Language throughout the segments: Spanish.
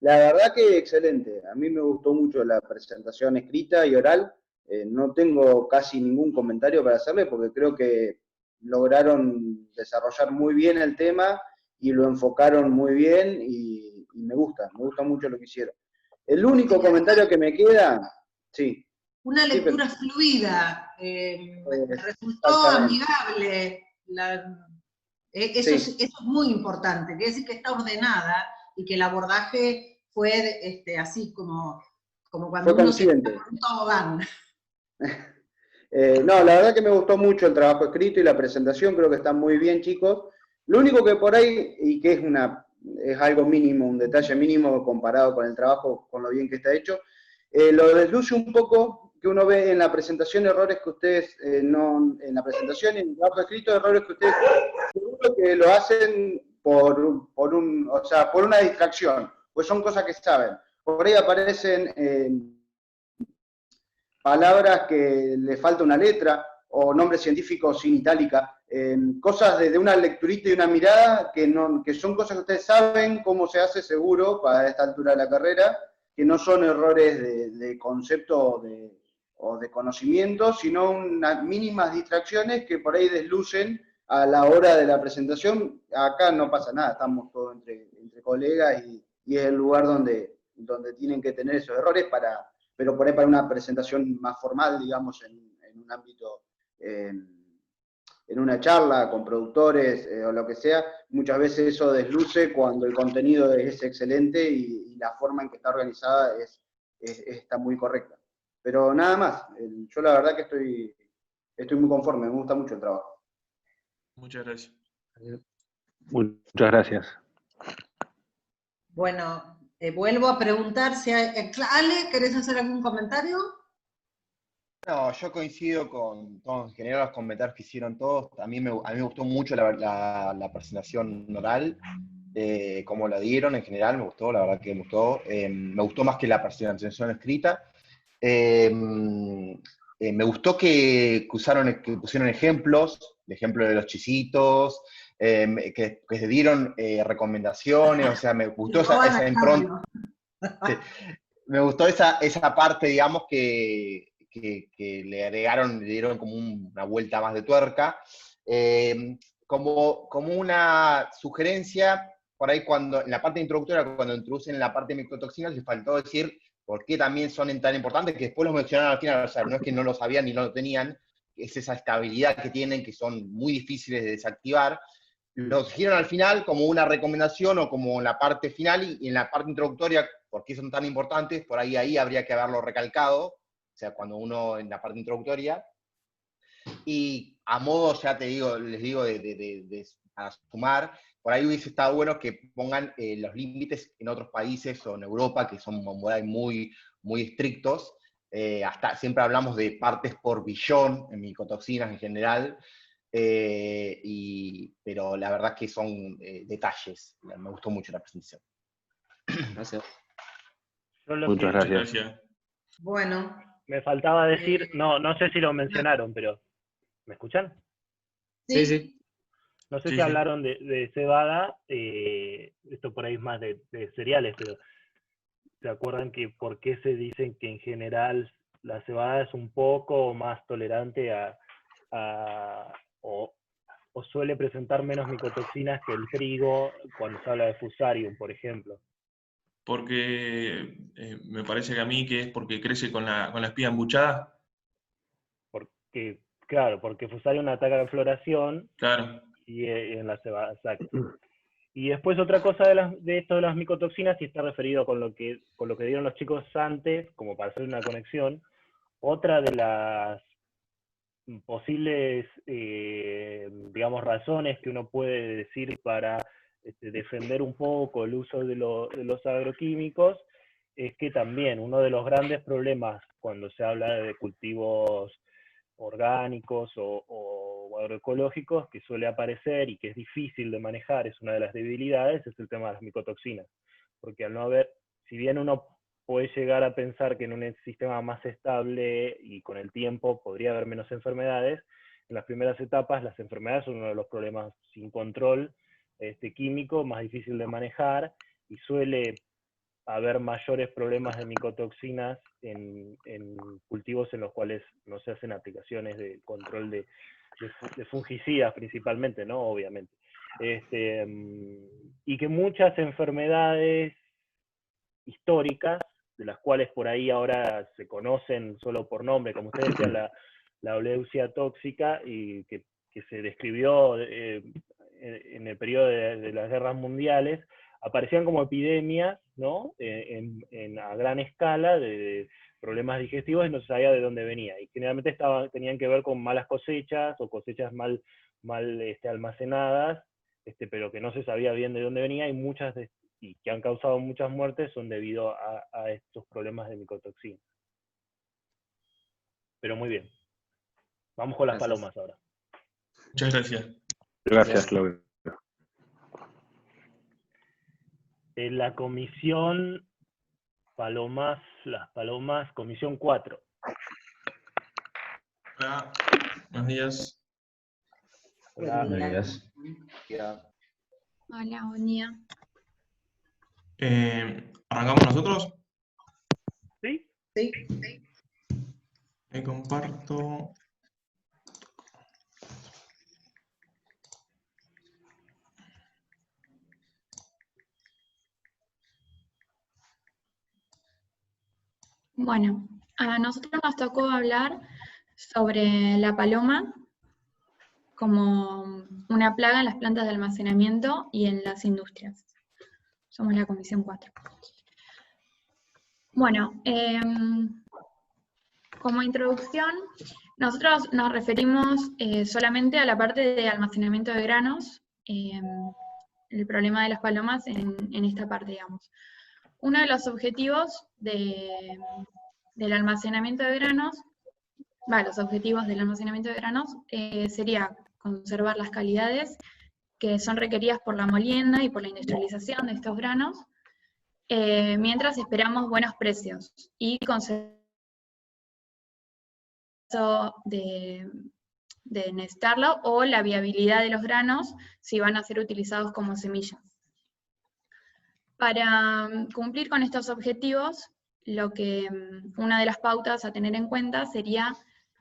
La verdad que excelente. A mí me gustó mucho la presentación escrita y oral. No tengo casi ningún comentario para hacerle porque creo que lograron desarrollar muy bien el tema y lo enfocaron muy bien y me gusta mucho lo que hicieron. El único Sí, comentario que me queda, sí, una sí, pero lectura fluida, me resultó exactamente, amigable. sí, Eso es muy importante, quiere decir que está ordenada y que el abordaje fue así como fue cuando uno se tira consciente. por un tobogán. No, la verdad que me gustó mucho el trabajo escrito y la presentación, creo que están muy bien, chicos. Lo único que por ahí, y que es algo mínimo, un detalle mínimo comparado con el trabajo, con lo bien que está hecho, lo desluce un poco que uno ve en la presentación errores que ustedes, no, en la presentación y en el trabajo escrito, errores que ustedes seguro que lo hacen o sea, por una distracción, pues son cosas que saben. Por ahí aparecen palabras que le falta una letra o nombres científicos sin itálica, cosas de una lecturita y una mirada que son cosas que ustedes saben cómo se hace seguro para esta altura de la carrera, que no son errores de concepto o de conocimiento, sino unas mínimas distracciones que por ahí deslucen a la hora de la presentación. Acá no pasa nada, estamos todos entre colegas y es el lugar donde tienen que tener esos errores pero por ahí para una presentación más formal, digamos, en un ámbito, en una charla con productores o lo que sea, muchas veces eso desluce cuando el contenido es excelente y la forma en que está organizada está muy correcta. Pero nada más, yo la verdad que estoy muy conforme, me gusta mucho el trabajo. Muchas gracias. Muchas gracias. Bueno, vuelvo a preguntar si hay... Ale, ¿querés hacer algún comentario? No, yo coincido con todos, en general los comentarios que hicieron todos. A mí me gustó mucho la presentación oral, cómo la dieron en general, me gustó, la verdad que me gustó. Me gustó más que la presentación escrita. Me gustó que pusieron ejemplos, el ejemplo de los chisitos, que se dieron recomendaciones, o sea, me gustó esa impronta. Sí, me gustó esa parte, digamos, que le agregaron, le dieron como una vuelta más de tuerca. Como una sugerencia, por ahí en la parte introductoria, cuando introducen la parte de micotoxinas, les faltó decir por qué también son tan importantes, que después los mencionaron al final, o sea, no es que no lo sabían ni no lo tenían, es esa estabilidad que tienen, que son muy difíciles de desactivar. Lo dijeron al final como una recomendación o como en la parte final y en la parte introductoria, por qué son tan importantes, por ahí habría que haberlo recalcado, o sea, cuando uno en la parte introductoria. Y a modo, ya les digo, para sumar, por ahí hubiese estado bueno que pongan los límites en otros países o en Europa, que son muy, muy estrictos. Siempre hablamos de partes por billón en micotoxinas en general, pero la verdad que son detalles. Me gustó mucho la presentación. Gracias. Muchas Muchas gracias. gracias. Bueno. Me faltaba decir, no sé si lo mencionaron, pero ¿me escuchan? Sí, sí. No sé Sí, si sí. hablaron de cebada, esto por ahí es más de cereales, pero ¿se acuerdan que por qué se dicen que en general la cebada es un poco más tolerante o suele presentar menos micotoxinas que el trigo cuando se habla de Fusarium, por ejemplo? Porque me parece que a mí que es porque crece con la espiga embuchada. Porque, claro, porque Fusarium ataca la floración Claro. y en la cebada, exacto. Y después otra cosa de esto de las micotoxinas, y está referido con lo que dieron los chicos antes, como para hacer una conexión, otra de las posibles, digamos, razones que uno puede decir para defender un poco el uso de los agroquímicos, es que también uno de los grandes problemas cuando se habla de cultivos orgánicos o agroecológicos que suele aparecer y que es difícil de manejar, es una de las debilidades, es el tema de las micotoxinas. Porque al no haber, si bien uno puede llegar a pensar que en un sistema más estable y con el tiempo podría haber menos enfermedades, en las primeras etapas las enfermedades son uno de los problemas sin control químico, más difícil de manejar y suele haber mayores problemas de micotoxinas en cultivos en los cuales no se hacen aplicaciones de control de fungicidas principalmente, ¿no? Obviamente. Y que muchas enfermedades históricas, de las cuales por ahí ahora se conocen solo por nombre, como ustedes decían, la Oleucia tóxica, y que se describió en el periodo de las guerras mundiales, aparecían como epidemias, ¿no? A gran escala de problemas digestivos, y no se sabía de dónde venía. Y generalmente tenían que ver con malas cosechas, o cosechas mal almacenadas, pero que no se sabía bien de dónde venía, y que han causado muchas muertes son debido a estos problemas de micotoxinas. Pero muy bien. Vamos con las palomas ahora. Muchas gracias. Gracias, Claudio. En la comisión las palomas, comisión 4. Hola, buenos días. Hola. Buen día. Hola, buen día. ¿Arrancamos nosotros? ¿Sí? Sí. Me comparto. Bueno, a nosotros nos tocó hablar sobre la paloma como una plaga en las plantas de almacenamiento y en las industrias. Somos la comisión 4. Bueno, como introducción, nosotros nos referimos solamente a la parte de almacenamiento de granos, el problema de las palomas en esta parte, digamos. Uno de los objetivos del almacenamiento de granos, los objetivos del almacenamiento de granos sería conservar las calidades que son requeridas por la molienda y por la industrialización de estos granos, mientras esperamos buenos precios y conservar de necesitarlo, o la viabilidad de los granos si van a ser utilizados como semillas. Para cumplir con estos objetivos, una de las pautas a tener en cuenta sería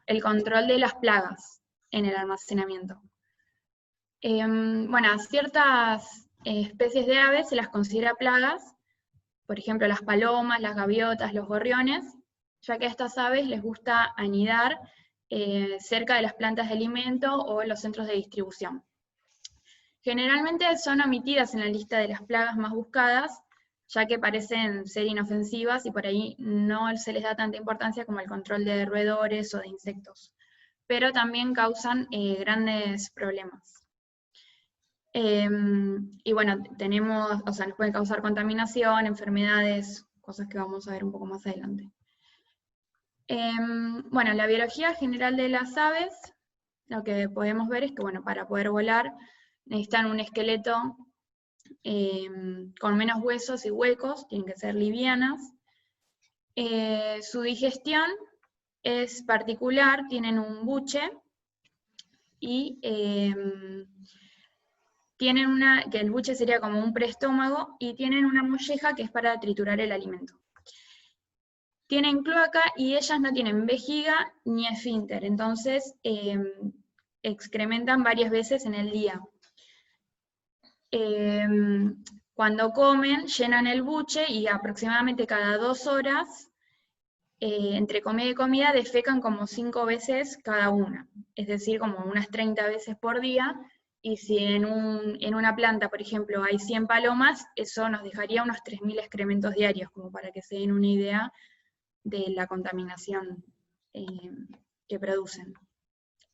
el control de las plagas en el almacenamiento. Bueno, a ciertas especies de aves se las considera plagas, por ejemplo las palomas, las gaviotas, los gorriones, ya que a estas aves les gusta anidar cerca de las plantas de alimento o los centros de distribución. Generalmente son omitidas en la lista de las plagas más buscadas, ya que parecen ser inofensivas y por ahí no se les da tanta importancia como el control de roedores o de insectos, pero también causan grandes problemas. Y bueno, nos pueden causar contaminación, enfermedades, cosas que vamos a ver un poco más adelante. Bueno, la biología general de las aves, lo que podemos ver es que, bueno, para poder volar necesitan un esqueleto con menos huesos y huecos, tienen que ser livianas. Su digestión es particular, tienen un buche, y que el buche sería como un preestómago, y tienen una molleja que es para triturar el alimento. Tienen cloaca y ellas no tienen vejiga ni esfínter, entonces excrementan varias veces en el día. Cuando comen, llenan el buche y aproximadamente cada 2 horas, entre comida y comida, defecan como 5 veces cada una, es decir, como unas 30 veces por día, y si en una planta, por ejemplo, hay 100 palomas, eso nos dejaría unos 3.000 excrementos diarios, como para que se den una idea de la contaminación que producen.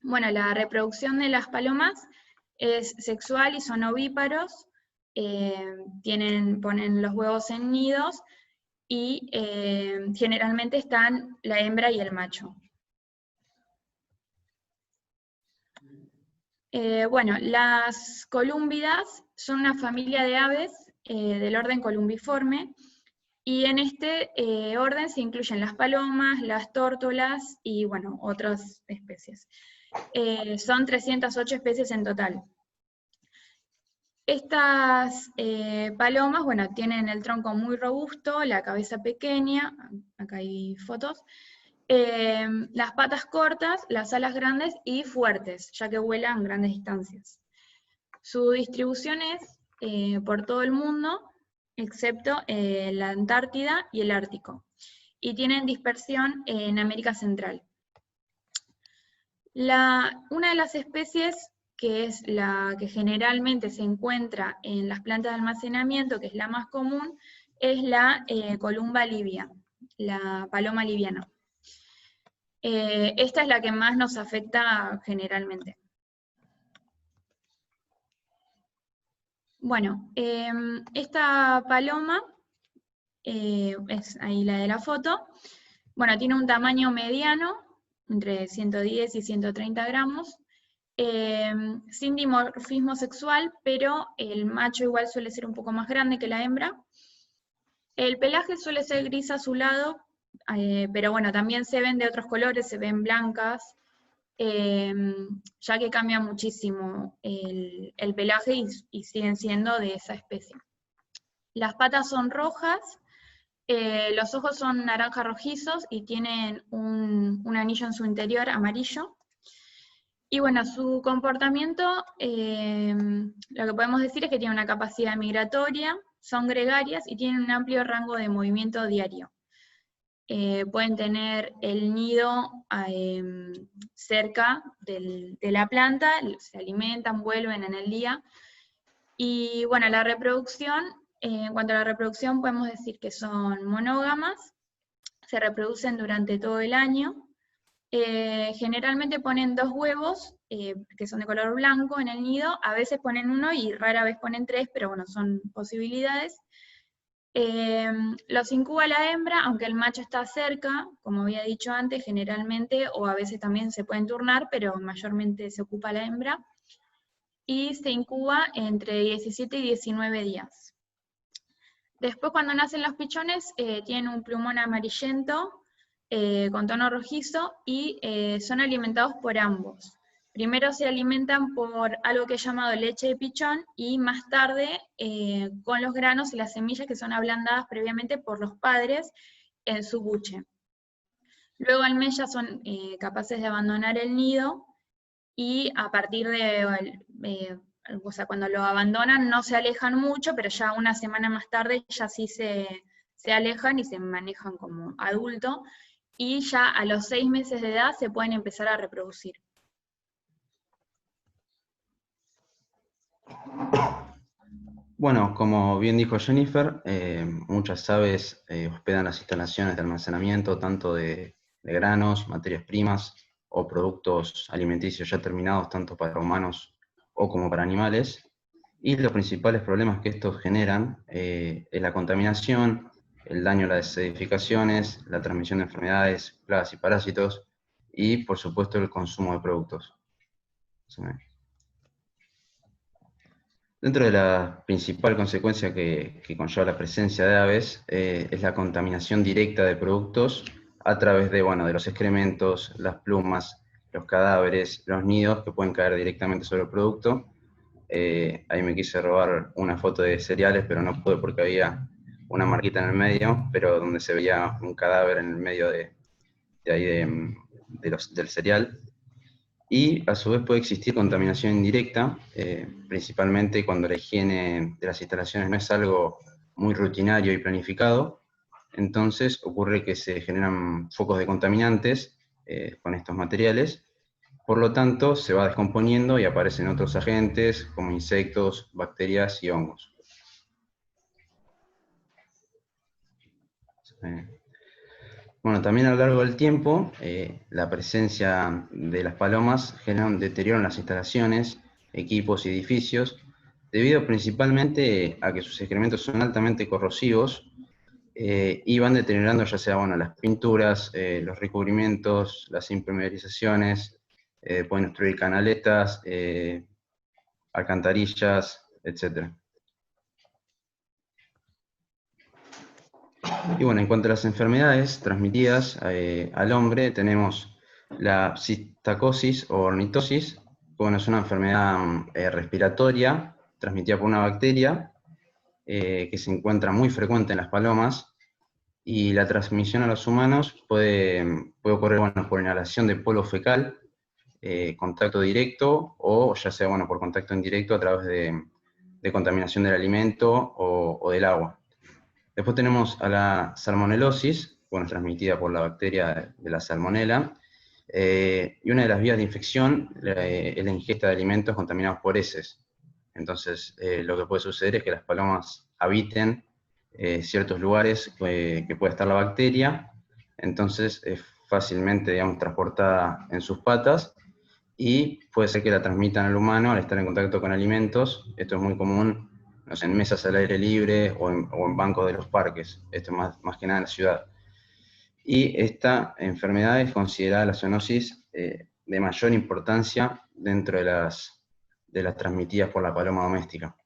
Bueno, la reproducción de las palomas es sexual y son ovíparos, ponen los huevos en nidos, y generalmente están la hembra y el macho. Bueno, las colúmbidas son una familia de aves del orden columbiforme, y en este orden se incluyen las palomas, las tórtolas y, bueno, otras especies. Son 308 especies en total. Estas palomas, bueno, tienen el tronco muy robusto, la cabeza pequeña, acá hay fotos, las patas cortas, las alas grandes y fuertes, ya que vuelan grandes distancias. Su distribución es por todo el mundo, excepto la Antártida y el Ártico, y tienen dispersión en América Central. Una de las especies, que es la que generalmente se encuentra en las plantas de almacenamiento, que es la más común, es la columba libia, la paloma liviana. Esta es la que más nos afecta generalmente. Bueno, esta paloma, es ahí la de la foto, bueno, tiene un tamaño mediano, entre 110 y 130 gramos, sin dimorfismo sexual, pero el macho igual suele ser un poco más grande que la hembra. El pelaje suele ser gris azulado, pero bueno, también se ven de otros colores, se ven blancas, ya que cambia muchísimo el pelaje y siguen siendo de esa especie. Las patas son rojas, los ojos son naranja rojizos y tienen un anillo en su interior amarillo. Y bueno, su comportamiento, lo que podemos decir es que tiene una capacidad migratoria, son gregarias y tienen un amplio rango de movimiento diario. Pueden tener el nido cerca de la planta, se alimentan, vuelven en el día. Y bueno, la reproducción, en cuanto a la reproducción podemos decir que son monógamas, se reproducen durante todo el año. Generalmente ponen 2 huevos, que son de color blanco en el nido, a veces ponen 1 y rara vez ponen 3, pero bueno, son posibilidades. Los incuba la hembra, aunque el macho está cerca, como había dicho antes, generalmente, o a veces también se pueden turnar, pero mayormente se ocupa la hembra, y se incuba entre 17 y 19 días. Después, cuando nacen los pichones, tienen un plumón amarillento, con tono rojizo, y son alimentados por ambos. Primero se alimentan por algo que es llamado leche de pichón, y más tarde con los granos y las semillas que son ablandadas previamente por los padres en su buche. Luego al mes ya son capaces de abandonar el nido, y a partir de, o sea, cuando lo abandonan no se alejan mucho, pero ya una semana más tarde ya sí se alejan y se manejan como adulto, y ya a los 6 meses de edad se pueden empezar a reproducir. Bueno, como bien dijo Jennifer, muchas aves hospedan las instalaciones de almacenamiento tanto de granos, materias primas o productos alimenticios ya terminados tanto para humanos o como para animales. Y los principales problemas que estos generan es la contaminación, el daño a las edificaciones, la transmisión de enfermedades, plagas y parásitos, y por supuesto el consumo de productos. Dentro de la principal consecuencia que conlleva la presencia de aves es la contaminación directa de productos a través de, bueno, de los excrementos, las plumas, los cadáveres, los nidos que pueden caer directamente sobre el producto. Ahí me quise robar una foto de cereales, pero no pude porque había una marquita en el medio, pero donde se veía un cadáver en el medio del cereal. Y a su vez puede existir contaminación indirecta, principalmente cuando la higiene de las instalaciones no es algo muy rutinario y planificado. Entonces ocurre que se generan focos de contaminantes con estos materiales. Por lo tanto, se va descomponiendo y aparecen otros agentes como insectos, bacterias y hongos. Bueno, también a lo largo del tiempo, la presencia de las palomas genera un deterioro en las instalaciones, equipos y edificios, debido principalmente a que sus excrementos son altamente corrosivos y van deteriorando ya sea, bueno, las pinturas, los recubrimientos, las impermeabilizaciones, pueden obstruir canaletas, alcantarillas, etc. Y bueno, en cuanto a las enfermedades transmitidas al hombre, tenemos la psittacosis o ornitosis. Bueno, es una enfermedad respiratoria transmitida por una bacteria que se encuentra muy frecuente en las palomas, y la transmisión a los humanos puede ocurrir, bueno, por inhalación de polvo fecal, contacto directo, o ya sea, bueno, por contacto indirecto a través de contaminación del alimento o del agua. Después tenemos a la salmonelosis, bueno, transmitida por la bacteria de la salmonela, y una de las vías de infección es la ingesta de alimentos contaminados por heces. Entonces, lo que puede suceder es que las palomas habiten ciertos lugares que puede estar la bacteria, entonces es fácilmente, digamos, transportada en sus patas, y puede ser que la transmitan al humano al estar en contacto con alimentos. Esto es muy común, no sé, en mesas al aire libre o en bancos de los parques, esto más que nada en la ciudad. Y esta enfermedad es considerada la zoonosis de mayor importancia dentro de las transmitidas por la paloma doméstica.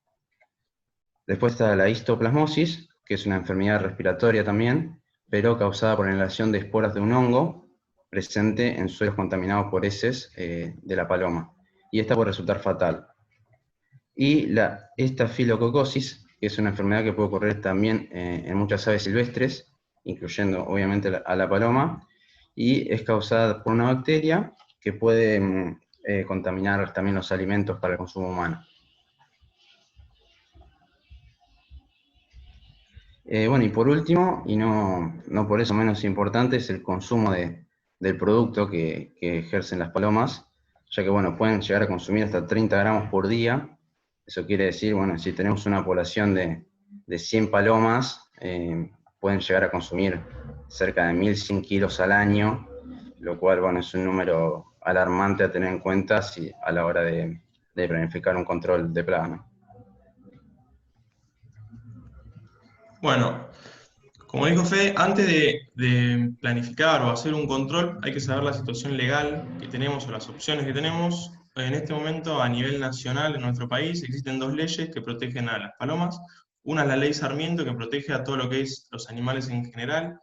Después está la histoplasmosis, que es una enfermedad respiratoria también, pero causada por la inhalación de esporas de un hongo presente en suelos contaminados por heces de la paloma. Y esta puede resultar fatal. Y la estafilococosis, que es una enfermedad que puede ocurrir también en muchas aves silvestres, incluyendo obviamente a la paloma, y es causada por una bacteria que puede contaminar también los alimentos para el consumo humano. Bueno, y por último, y no por eso menos importante, es el consumo del producto que ejercen las palomas, ya que, bueno, pueden llegar a consumir hasta 30 gramos por día. Eso quiere decir, bueno, si tenemos una población de 100 palomas, pueden llegar a consumir cerca de 1.100 kilos al año, lo cual, bueno, es un número alarmante a tener en cuenta a la hora de planificar un control de plaga, ¿no? Bueno, como dijo Fede, antes de planificar o hacer un control, hay que saber la situación legal que tenemos o las opciones que tenemos. En este momento, a nivel nacional en nuestro país, existen dos leyes que protegen a las palomas. Una es la ley Sarmiento, que protege a todo lo que es los animales en general.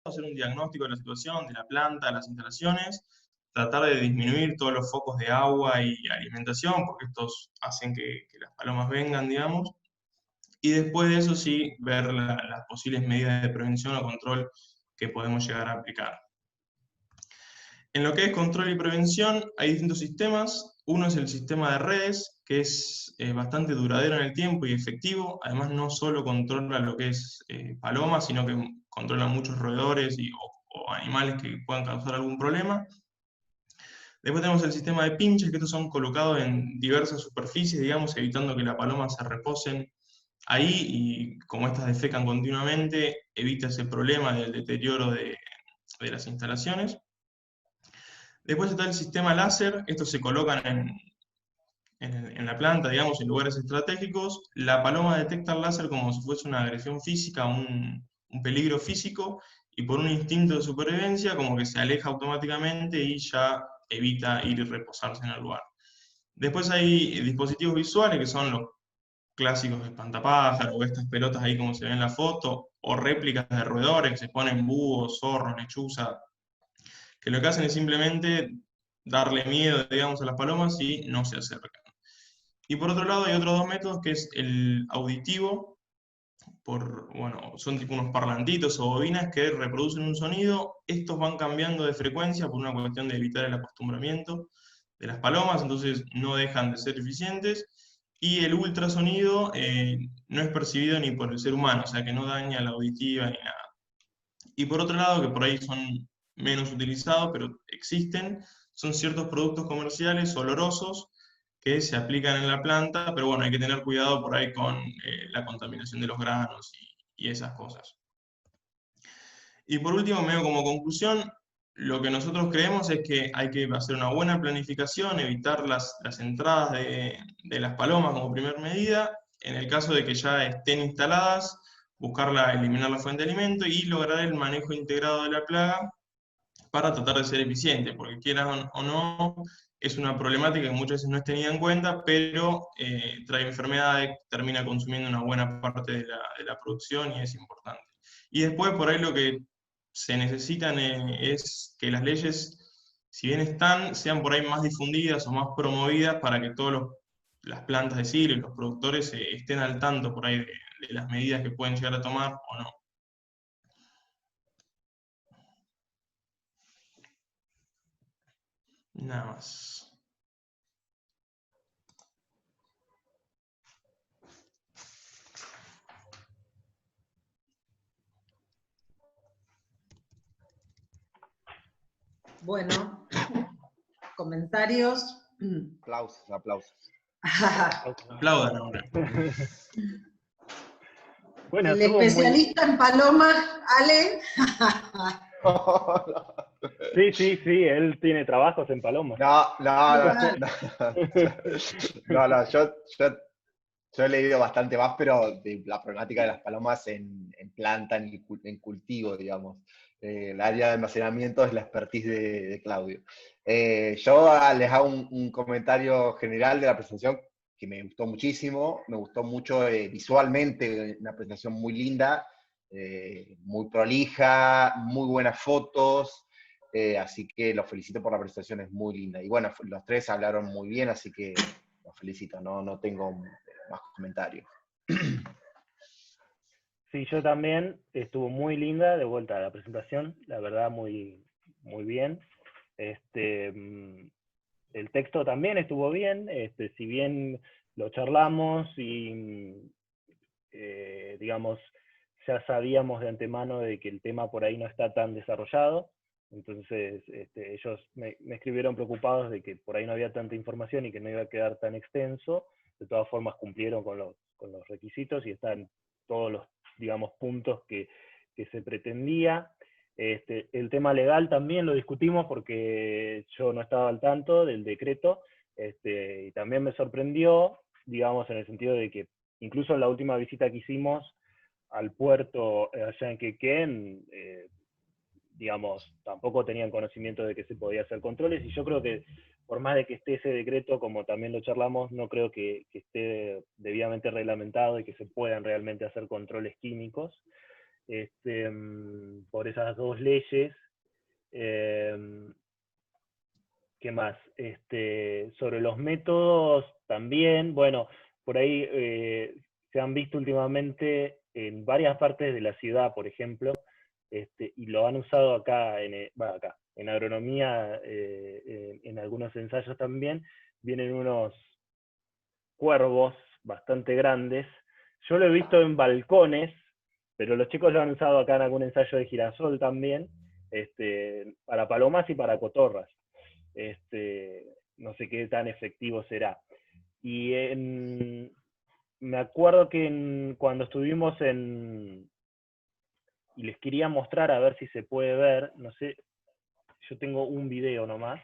Hacer un diagnóstico de la situación, de la planta, las instalaciones, tratar de disminuir todos los focos de agua y alimentación, porque estos hacen que las palomas vengan, digamos, y después de eso sí, ver las posibles medidas de prevención o control que podemos llegar a aplicar. En lo que es control y prevención hay distintos sistemas. Uno es el sistema de redes, que es bastante duradero en el tiempo y efectivo. Además, no solo controla lo que es palomas, sino que controla muchos roedores o animales que puedan causar algún problema. Después tenemos el sistema de pinches, que estos son colocados en diversas superficies, digamos, evitando que las palomas se reposen ahí, y como estas defecan continuamente, evita ese problema del deterioro de las instalaciones. Después está el sistema láser. Estos se colocan en la planta, digamos, en lugares estratégicos. La paloma detecta el láser como si fuese una agresión física, un peligro físico, y por un instinto de supervivencia como que se aleja automáticamente y ya evita ir y reposarse en el lugar. Después hay dispositivos visuales, que son los clásicos espantapájaros, o estas pelotas ahí como se ve en la foto, o réplicas de roedores que se ponen búhos, zorros, lechuzas, que lo que hacen es simplemente darle miedo, digamos, a las palomas y no se acercan. Y por otro lado hay otros dos métodos, que es el auditivo, bueno, son tipo unos parlantitos o bobinas que reproducen un sonido. Estos van cambiando de frecuencia por una cuestión de evitar el acostumbramiento de las palomas, entonces no dejan de ser eficientes. Y el ultrasonido no es percibido ni por el ser humano, o sea que no daña la auditiva ni nada. Y por otro lado, que por ahí son menos utilizados, pero existen, son ciertos productos comerciales olorosos que se aplican en la planta, pero bueno, hay que tener cuidado por ahí con la contaminación de los granos y esas cosas. Y por último, medio como conclusión, lo que nosotros creemos es que hay que hacer una buena planificación, evitar las entradas de las palomas como primer medida. En el caso de que ya estén instaladas, eliminar la fuente de alimento y lograr el manejo integrado de la plaga para tratar de ser eficiente, porque quieran o no, es una problemática que muchas veces no es tenida en cuenta, pero trae enfermedades, termina consumiendo una buena parte de la producción y es importante. Y después por ahí lo que se necesitan es que las leyes, si bien están, sean por ahí más difundidas o más promovidas para que todas las plantas de silo y los productores estén al tanto por ahí de las medidas que pueden llegar a tomar o no. Nada más. Bueno, comentarios. Aplausos, aplausos. Aplaudan ahora. Bueno, El estuvo muy... especialista en palomas, Ale. Sí, sí, sí, él tiene trabajos en palomas. No, yo he leído bastante más, pero de la problemática de las palomas en planta, en cultivo, digamos. El área de almacenamiento es la expertise de Claudio. Yo les hago un comentario general de la presentación que me gustó muchísimo, me gustó mucho visualmente, una presentación muy linda, muy prolija, muy buenas fotos, así que los felicito por la presentación, es muy linda. Y bueno, los tres hablaron muy bien, así que los felicito, no tengo más comentarios. Sí, yo también, estuvo muy linda, de vuelta a la presentación, la verdad muy, muy bien. El texto también estuvo bien, si bien lo charlamos y, digamos, ya sabíamos de antemano de que el tema por ahí no está tan desarrollado, entonces ellos me escribieron preocupados de que por ahí no había tanta información y que no iba a quedar tan extenso. De todas formas cumplieron con los requisitos y están todos los, digamos, puntos que se pretendía. El tema legal también lo discutimos porque yo no estaba al tanto del decreto, y también me sorprendió, digamos, en el sentido de que incluso en la última visita que hicimos al puerto allá en Quequén, digamos, tampoco tenían conocimiento de que se podía hacer controles, y yo creo que por más de que esté ese decreto, como también lo charlamos, no creo que esté debidamente reglamentado y que se puedan realmente hacer controles químicos. Por esas dos leyes. ¿Qué más? Sobre los métodos también, bueno, por ahí se han visto últimamente en varias partes de la ciudad, por ejemplo, y lo han usado acá, en agronomía, en algunos ensayos también, vienen unos cuervos bastante grandes. Yo lo he visto en balcones, pero los chicos lo han usado acá en algún ensayo de girasol también, para palomas y para cotorras. No sé qué tan efectivo será. Y me acuerdo que cuando estuvimos y les quería mostrar a ver si se puede ver, no sé, yo tengo un video nomás,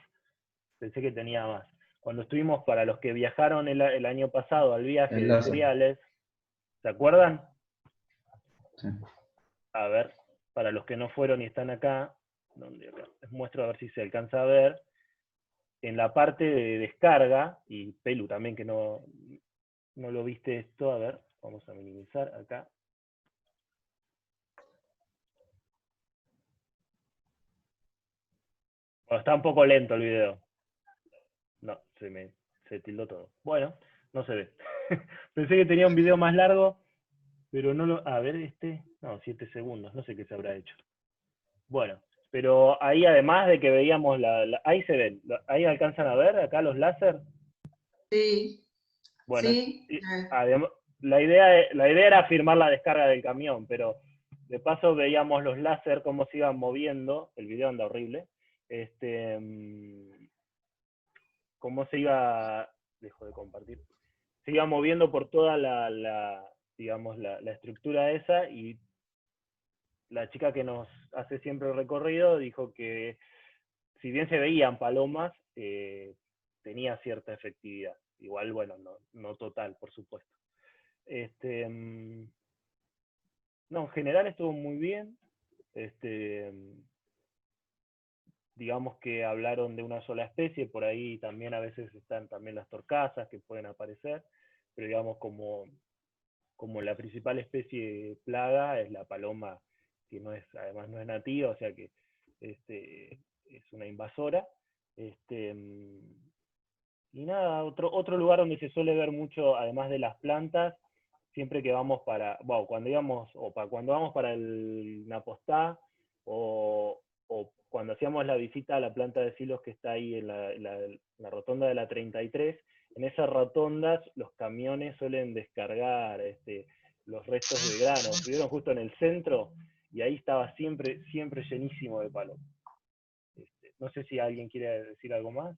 pensé que tenía más. Cuando estuvimos, para los que viajaron el año pasado al viaje de cereales, ¿se acuerdan? Sí. A ver, para los que no fueron y están acá, les muestro a ver si se alcanza a ver. En la parte de descarga, y Pelu también que no lo viste esto, a ver, vamos a minimizar acá. Bueno, está un poco lento el video. No, se tildó todo. Bueno, no se ve. Pensé que tenía un video más largo, pero no lo... A ver, no, 7 segundos, no sé qué se habrá hecho. Bueno, pero ahí además de que veíamos ahí se ven, ahí alcanzan a ver acá los láser. Sí. Bueno, sí. Además, la idea era firmar la descarga del camión, pero de paso veíamos los láser cómo se iban moviendo, el video anda horrible, cómo se iba, dejo de compartir, se iba moviendo por toda digamos, la estructura esa, y la chica que nos hace siempre el recorrido dijo que si bien se veían palomas, tenía cierta efectividad. Igual, bueno, no total, por supuesto. No, en general estuvo muy bien. digamos que hablaron de una sola especie, por ahí también a veces están también las torcasas que pueden aparecer, pero digamos como la principal especie plaga es la paloma, que además no es nativa, o sea que es una invasora. Y nada, otro lugar donde se suele ver mucho, además de las plantas, siempre que vamos cuando vamos para el Napostá, o cuando hacíamos la visita a la planta de silos que está ahí en la rotonda de la 33, en esas rotondas los camiones suelen descargar los restos de grano. Estuvieron justo en el centro y ahí estaba siempre llenísimo de palomas. No sé si alguien quiere decir algo más.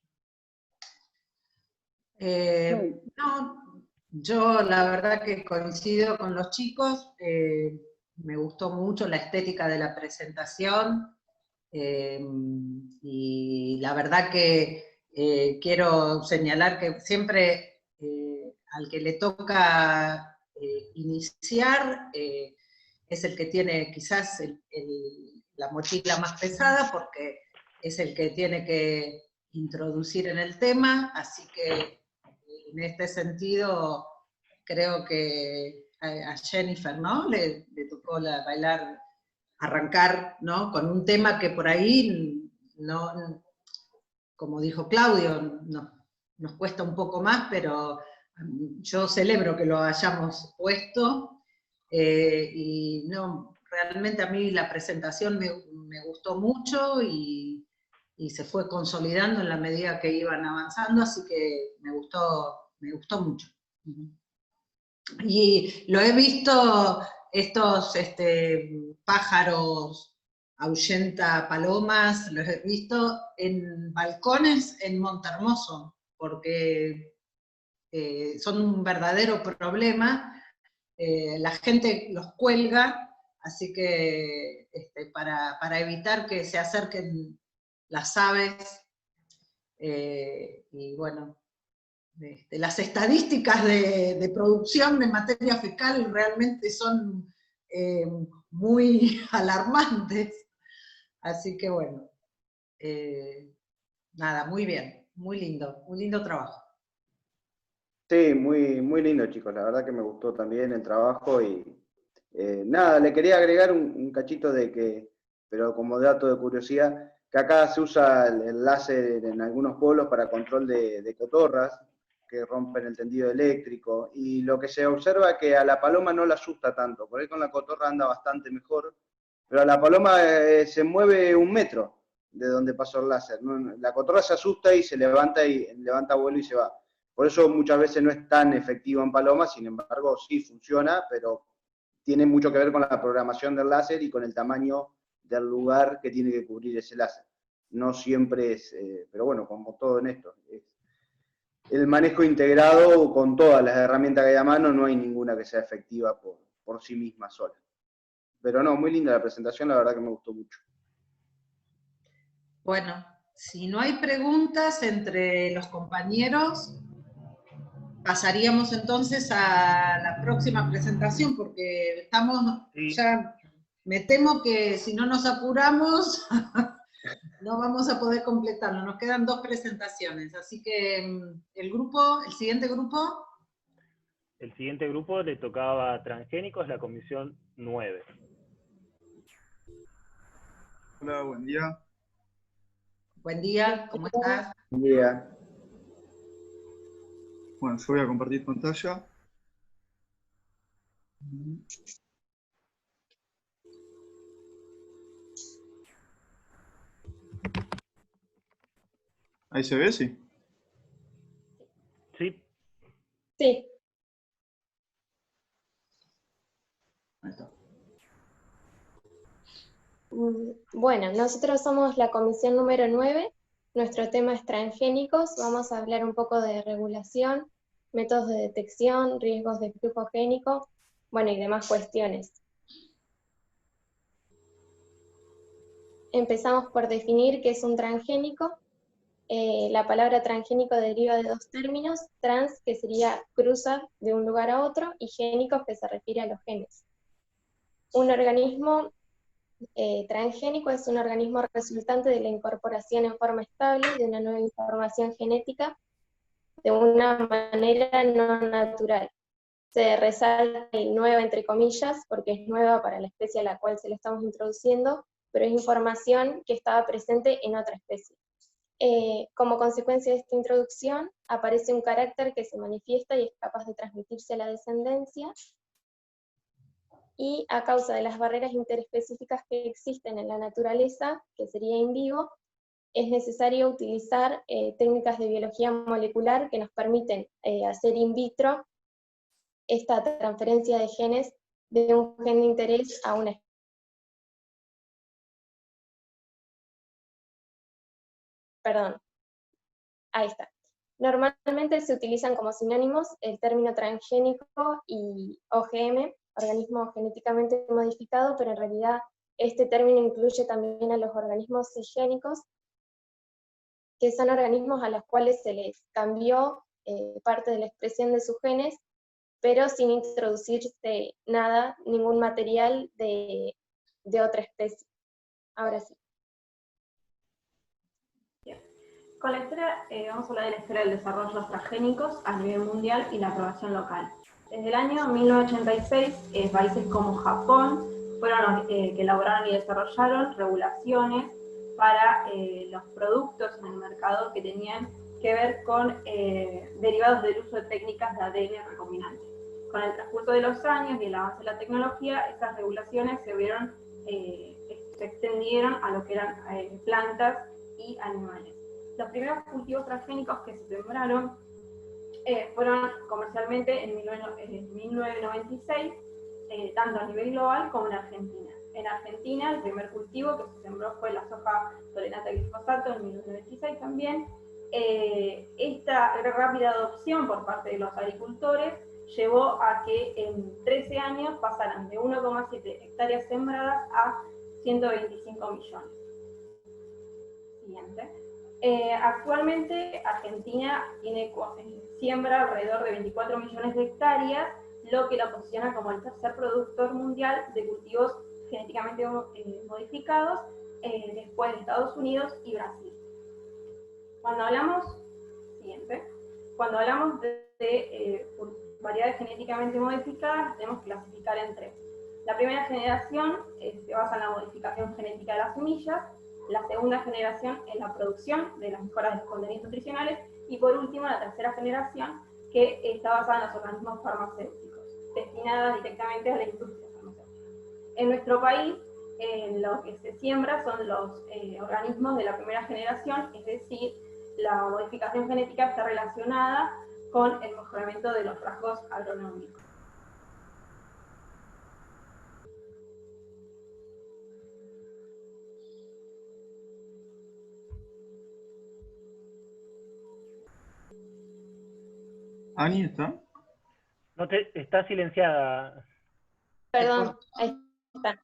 No, yo la verdad que coincido con los chicos, me gustó mucho la estética de la presentación, y la verdad que quiero señalar que siempre al que le toca iniciar es el que tiene quizás la mochila más pesada, porque es el que tiene que introducir en el tema, así que en este sentido creo que a Jennifer, ¿no? Le tocó bailar, arrancar, ¿no? Con un tema que por ahí, no, como dijo Claudio, nos cuesta un poco más, pero yo celebro que lo hayamos puesto, y no, realmente a mí la presentación me gustó mucho y se fue consolidando en la medida que iban avanzando, así que me gustó mucho. Y lo he visto, estos pájaros ahuyenta palomas, los he visto en balcones en Montehermoso, porque son un verdadero problema. La gente los cuelga, así que para evitar que se acerquen las aves, y bueno, las estadísticas de producción de materia fecal realmente son muy alarmantes, así que bueno, nada, muy bien, muy lindo trabajo. Sí, muy, muy lindo, chicos. La verdad que me gustó también el trabajo y nada, le quería agregar un cachito pero como dato de curiosidad, que acá se usa el láser en algunos pueblos para control de cotorras que rompen el tendido eléctrico, y lo que se observa es que a la paloma no la asusta tanto, por ahí con la cotorra anda bastante mejor, pero a la paloma se mueve 1 metro de donde pasó el láser. La cotorra se asusta y se levanta vuelo y se va. Por eso muchas veces no es tan efectivo en palomas, sin embargo sí funciona, pero tiene mucho que ver con la programación del láser y con el tamaño del lugar que tiene que cubrir ese láser. No siempre es, pero bueno, como todo en esto, el manejo integrado con todas las herramientas que hay a mano, no hay ninguna que sea efectiva por sí misma sola. Pero no, muy linda la presentación, la verdad que me gustó mucho. Bueno, si no hay preguntas entre los compañeros, pasaríamos entonces a la próxima presentación, porque estamos ya, me temo que si no nos apuramos, no vamos a poder completarlo. Nos quedan 2 presentaciones, así que el siguiente grupo. El siguiente grupo le tocaba a transgénicos, la comisión 9. Hola, buen día. Buen día, ¿cómo estás? Buen día. Bueno, yo voy a compartir pantalla. ¿Ahí se ve? Sí. Sí. Sí. Bueno, nosotros somos la comisión número 9, nuestro tema es transgénicos, vamos a hablar un poco de regulación, métodos de detección, riesgos de flujo génico, bueno, y demás cuestiones. Empezamos por definir qué es un transgénico. La palabra transgénico deriva de 2 términos, trans, que sería cruzar de un lugar a otro, y génicos, que se refiere a los genes. Un organismo transgénico es un organismo resultante de la incorporación en forma estable de una nueva información genética de una manera no natural. Se resalta el nueva entre comillas, porque es nueva para la especie a la cual se le estamos introduciendo, pero es información que estaba presente en otra especie. Como consecuencia de esta introducción, aparece un carácter que se manifiesta y es capaz de transmitirse a la descendencia, y a causa de las barreras interespecíficas que existen en la naturaleza, que sería in vivo, es necesario utilizar técnicas de biología molecular que nos permiten hacer in vitro esta transferencia de genes de un gen de interés a una especie. Perdón, ahí está. Normalmente se utilizan como sinónimos el término transgénico y OGM, organismo genéticamente modificado, pero en realidad este término incluye también a los organismos cisgénicos, que son organismos a los cuales se les cambió parte de la expresión de sus genes, pero sin introducirse nada, ningún material de otra especie. Ahora sí. Con la historia, vamos a hablar de la historia del desarrollo de los transgénicos a nivel mundial y la aprobación local. Desde el año 1986, países como Japón fueron los que elaboraron y desarrollaron regulaciones para los productos en el mercado que tenían que ver con derivados del uso de técnicas de ADN recombinante. Con el transcurso de los años y el avance de la tecnología, estas regulaciones se extendieron a lo que eran plantas y animales. Los primeros cultivos transgénicos que se sembraron fueron comercialmente en 1996, tanto a nivel global como en Argentina. En Argentina, el primer cultivo que se sembró fue la soja tolerante al glifosato en 1996 también. Esta rápida adopción por parte de los agricultores llevó a que en 13 años pasaran de 1,7 hectáreas sembradas a 125 millones. Siguiente. Actualmente Argentina siembra alrededor de 24 millones de hectáreas, lo que la posiciona como el tercer productor mundial de cultivos genéticamente modificados, después de Estados Unidos y Brasil. Cuando hablamos de variedades genéticamente modificadas, tenemos que clasificar en tres. La primera generación se basa en la modificación genética de las semillas, la segunda generación en la producción de las mejoras de los contenidos nutricionales, y por último la tercera generación, que está basada en los organismos farmacéuticos, destinada directamente a la industria farmacéutica. En nuestro país, lo que se siembra son los organismos de la primera generación, es decir, la modificación genética está relacionada con el mejoramiento de los rasgos agronómicos. ¿Ani está? No está silenciada. Perdón, ahí está.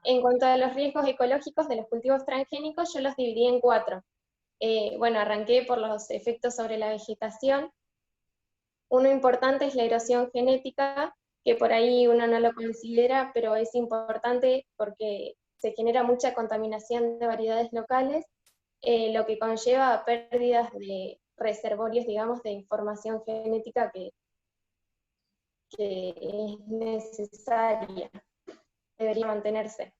En cuanto a los riesgos ecológicos de los cultivos transgénicos, yo los dividí en 4. Bueno, arranqué por los efectos sobre la vegetación. Uno importante es la erosión genética, que por ahí uno no lo considera, pero es importante porque se genera mucha contaminación de variedades locales, lo que conlleva a pérdidas de reservorios, digamos, de información genética que es necesaria, debería mantenerse.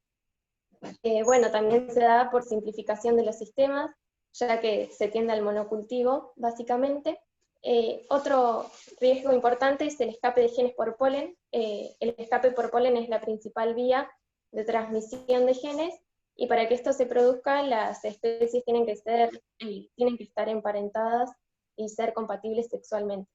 Bueno, también se da por simplificación de los sistemas, ya que se tiende al monocultivo, básicamente. Otro riesgo importante es el escape de genes por polen. El escape por polen es la principal vía de transmisión de genes, y para que esto se produzca, las especies tienen que estar emparentadas y ser compatibles sexualmente.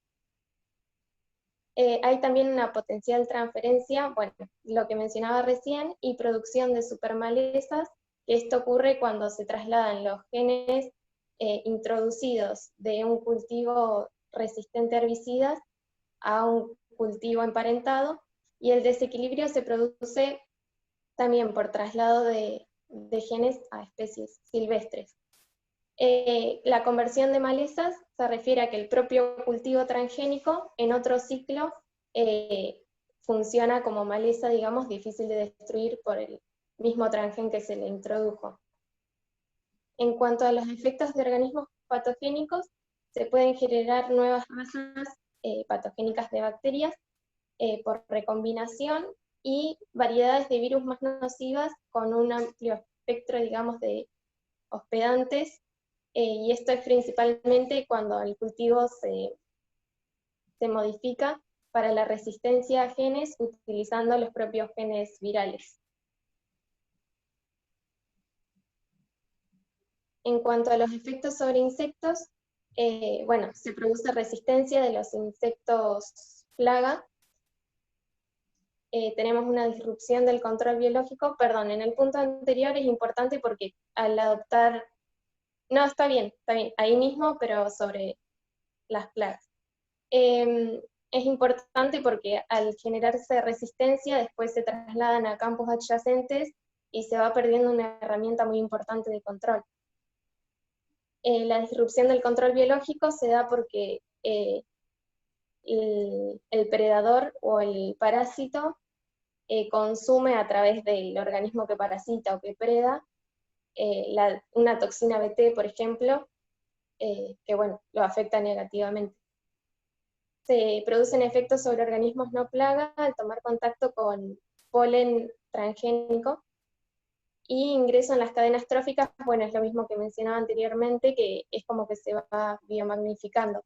Hay también una potencial transferencia, bueno, lo que mencionaba recién, y producción de supermalezas, que esto ocurre cuando se trasladan los genes introducidos de un cultivo resistente a herbicidas a un cultivo emparentado, y el desequilibrio se produce también por traslado de genes a especies silvestres. La conversión de malezas se refiere a que el propio cultivo transgénico en otro ciclo funciona como maleza, digamos, difícil de destruir por mismo transgen que se le introdujo. En cuanto a los efectos de organismos patogénicos, se pueden generar nuevas razas patogénicas de bacterias por recombinación y variedades de virus más nocivas con un amplio espectro, digamos, de hospedantes, y esto es principalmente cuando el cultivo se modifica para la resistencia a genes utilizando los propios genes virales. En cuanto a los efectos sobre insectos, bueno, se produce resistencia de los insectos plaga. Tenemos una disrupción del control biológico. Perdón, en el punto anterior es importante porque al adoptar... No, está bien, ahí mismo, pero sobre las plagas. Es importante porque al generarse resistencia, después se trasladan a campos adyacentes y se va perdiendo una herramienta muy importante de control. La disrupción del control biológico se da porque el predador o el parásito consume a través del organismo que parasita o que preda una toxina BT, por ejemplo, que bueno, lo afecta negativamente. Se producen efectos sobre organismos no plaga al tomar contacto con polen transgénico, y ingreso en las cadenas tróficas, bueno, es lo mismo que mencionaba anteriormente, que es como que se va biomagnificando.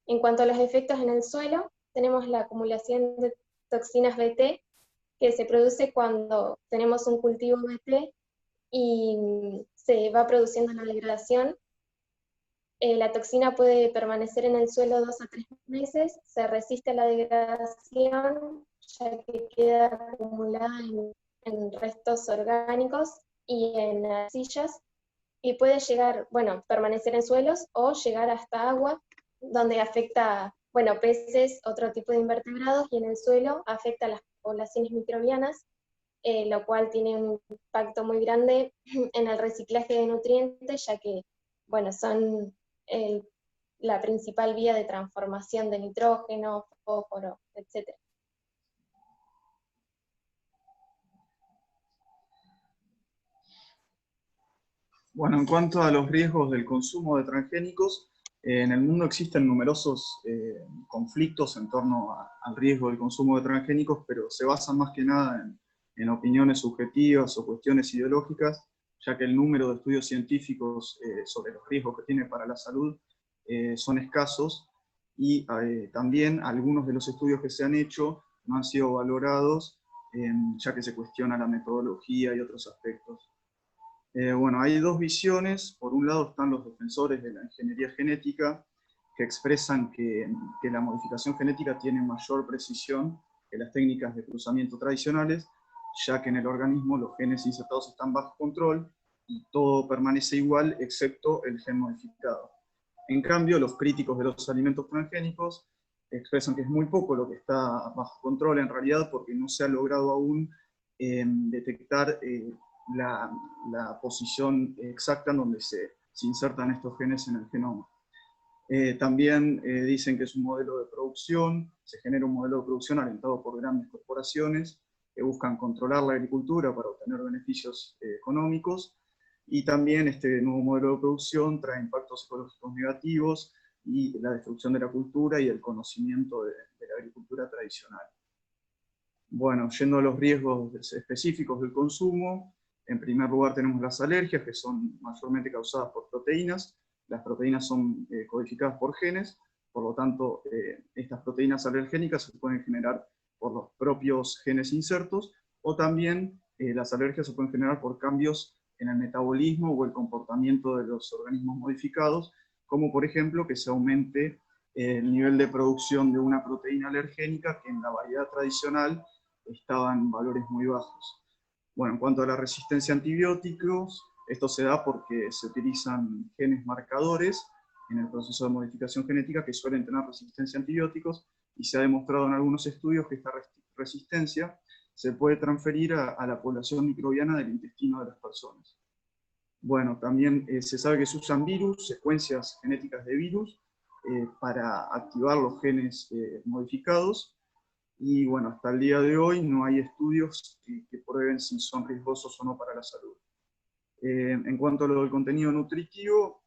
En cuanto a los efectos en el suelo, tenemos la acumulación de toxinas BT, que se produce cuando tenemos un cultivo BT y se va produciendo la degradación. La toxina puede permanecer en el suelo 2 a 3 meses, se resiste a la degradación, ya que queda acumulada en restos orgánicos y en arcillas, y puede llegar, bueno, permanecer en suelos o llegar hasta agua, donde afecta, bueno, peces, otro tipo de invertebrados, y en el suelo afecta a las poblaciones microbianas, lo cual tiene un impacto muy grande en el reciclaje de nutrientes, ya que, bueno, son la principal vía de transformación de nitrógeno, fósforo, etc. Bueno, en cuanto a los riesgos del consumo de transgénicos, en el mundo existen numerosos conflictos en torno al riesgo del consumo de transgénicos, pero se basan más que nada en opiniones subjetivas o cuestiones ideológicas, ya que el número de estudios científicos sobre los riesgos que tiene para la salud son escasos, y también algunos de los estudios que se han hecho no han sido valorados, ya que se cuestiona la metodología y otros aspectos. Bueno, hay dos visiones. Por un lado están los defensores de la ingeniería genética, que expresan que la modificación genética tiene mayor precisión que las técnicas de cruzamiento tradicionales, ya que en el organismo los genes insertados están bajo control y todo permanece igual excepto el gen modificado. En cambio, los críticos de los alimentos transgénicos expresan que es muy poco lo que está bajo control en realidad, porque no se ha logrado aún detectar la posición exacta en donde se insertan estos genes en el genoma. También dicen que es un modelo de producción, se genera un modelo de producción alentado por grandes corporaciones que buscan controlar la agricultura para obtener beneficios económicos, y también este nuevo modelo de producción trae impactos ecológicos negativos y la destrucción de la cultura y el conocimiento de la agricultura tradicional. Bueno, yendo a los riesgos específicos del consumo, en primer lugar tenemos las alergias, que son mayormente causadas por proteínas. Las proteínas son codificadas por genes, por lo tanto estas proteínas alergénicas se pueden generar por los propios genes insertos, o también las alergias se pueden generar por cambios en el metabolismo o el comportamiento de los organismos modificados, como por ejemplo que se aumente el nivel de producción de una proteína alergénica que en la variedad tradicional estaba en valores muy bajos. Bueno, en cuanto a la resistencia a antibióticos, esto se da porque se utilizan genes marcadores en el proceso de modificación genética que suelen tener resistencia a antibióticos, y se ha demostrado en algunos estudios que esta resistencia se puede transferir a la población microbiana del intestino de las personas. Bueno, también se sabe que se usan virus, secuencias genéticas de virus, para activar los genes modificados, y bueno, hasta el día de hoy no hay estudios que prueben si son riesgosos o no para la salud. En cuanto a lo del contenido nutritivo,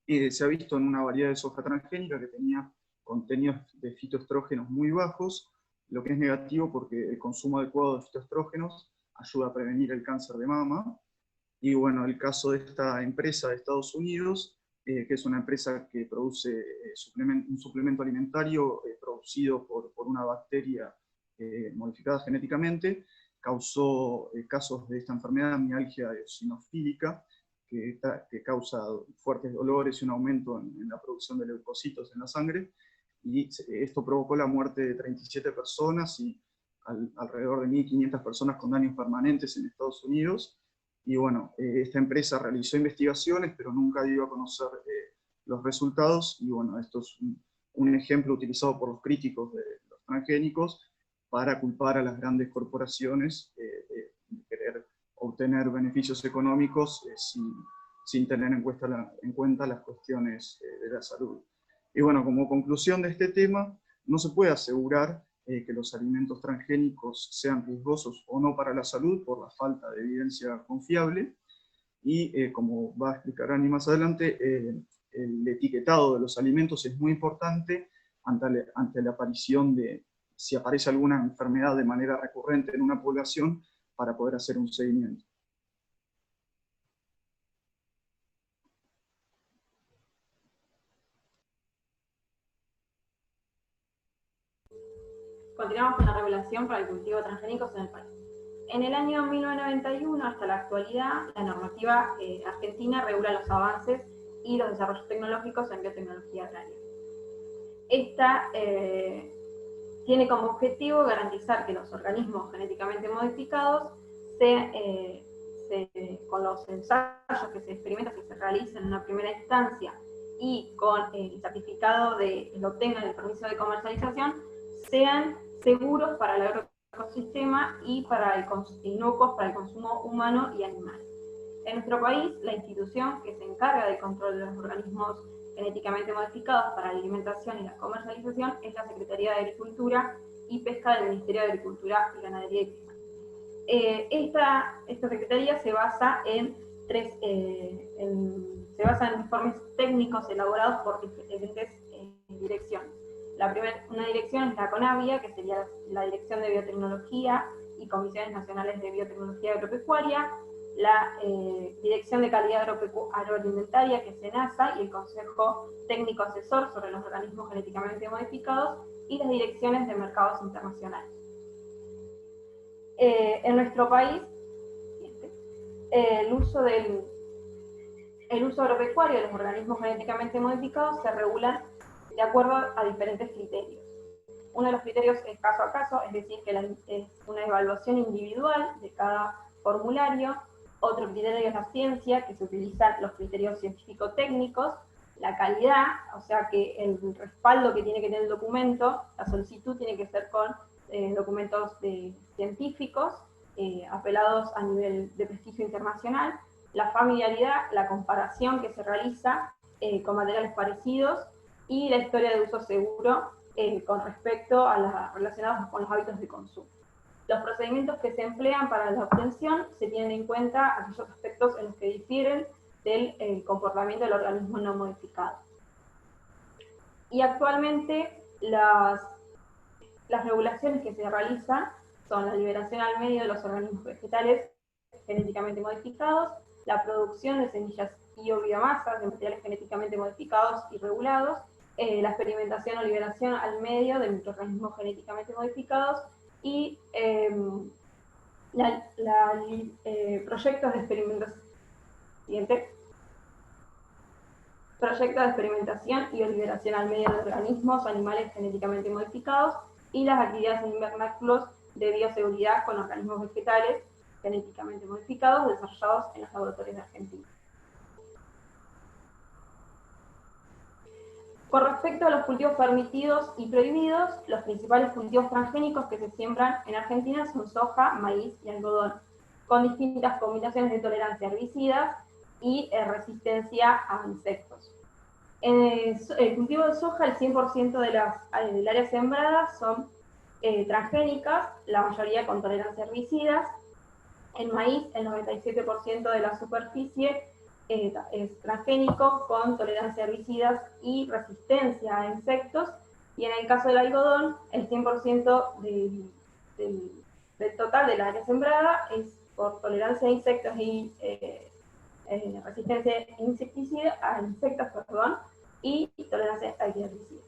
se ha visto en una variedad de soja transgénica que tenía contenidos de fitoestrógenos muy bajos, lo que es negativo porque el consumo adecuado de fitoestrógenos ayuda a prevenir el cáncer de mama. Y bueno, el caso de esta empresa de Estados Unidos, que es una empresa que produce un suplemento alimentario producido por una bacteria modificada genéticamente, causó casos de esta enfermedad, mialgia eosinofílica, que causa fuertes dolores y un aumento en la producción de leucocitos en la sangre, y esto provocó la muerte de 37 personas y alrededor de 1.500 personas con daños permanentes en Estados Unidos. Y bueno, esta empresa realizó investigaciones, pero nunca dio a conocer los resultados, y bueno, esto es un ejemplo utilizado por los críticos de los transgénicos para culpar a las grandes corporaciones de querer obtener beneficios económicos sin tener en cuenta las cuestiones de la salud. Y bueno, como conclusión de este tema, no se puede asegurar que los alimentos transgénicos sean riesgosos o no para la salud por la falta de evidencia confiable, y como va a explicar Ani más adelante, el etiquetado de los alimentos es muy importante ante la aparición de, si aparece alguna enfermedad de manera recurrente en una población, para poder hacer un seguimiento. Continuamos con la regulación para el cultivo de transgénicos en el país. En el año 1991 hasta la actualidad, la normativa argentina regula los avances y los desarrollos tecnológicos en biotecnología agraria. Esta tiene como objetivo garantizar que los organismos genéticamente modificados con los ensayos que se experimentan, que se realizan en una primera instancia y con el certificado de que lo obtengan el permiso de comercialización, sean seguros para el agroecosistema y inocuos para el consumo humano y animal. En nuestro país, la institución que se encarga del control de los organismos genéticamente modificados para la alimentación y la comercialización es la Secretaría de Agricultura y Pesca del Ministerio de Agricultura y Ganadería y Pesca. Esta secretaría se basa en informes técnicos elaborados por diferentes direcciones. Una dirección es la CONAVIA, que sería la Dirección de Biotecnología y Comisiones Nacionales de Biotecnología Agropecuaria, la Dirección de Calidad Agroalimentaria, que es SENASA, y el Consejo Técnico Asesor sobre los Organismos Genéticamente Modificados, y las Direcciones de Mercados Internacionales. En nuestro país, el uso agropecuario de los organismos genéticamente modificados se regula de acuerdo a diferentes criterios. Uno de los criterios es caso a caso, es decir, que es una evaluación individual de cada formulario. Otro criterio es la ciencia, que se utilizan los criterios científico-técnicos. La calidad, o sea que el respaldo que tiene que tener el documento, la solicitud tiene que ser con documentos científicos, apelados a nivel de prestigio internacional. La familiaridad, la comparación que se realiza con materiales parecidos, y la historia de uso seguro con respecto a las relacionadas con los hábitos de consumo. Los procedimientos que se emplean para la obtención se tienen en cuenta aquellos aspectos en los que difieren del comportamiento del organismo no modificado. Y actualmente las regulaciones que se realizan son la liberación al medio de los organismos vegetales genéticamente modificados, la producción de semillas y o biomasas de materiales genéticamente modificados y regulados, la experimentación o liberación al medio de microorganismos genéticamente modificados, y proyectos de experimentación y o liberación al medio de organismos o animales genéticamente modificados, y las actividades en invernáculos de bioseguridad con organismos vegetales genéticamente modificados desarrollados en los laboratorios de Argentina. Con respecto a los cultivos permitidos y prohibidos, los principales cultivos transgénicos que se siembran en Argentina son soja, maíz y algodón, con distintas combinaciones de tolerancia a herbicidas y resistencia a insectos. En el cultivo de soja, el 100% del área sembrada son transgénicas, la mayoría con tolerancia a herbicidas. El maíz, el 97% de la superficie es transgénico con tolerancia a herbicidas y resistencia a insectos. Y en el caso del algodón, el 100% del total del área sembrada es por tolerancia a insectos y resistencia a insectos, y tolerancia a herbicidas.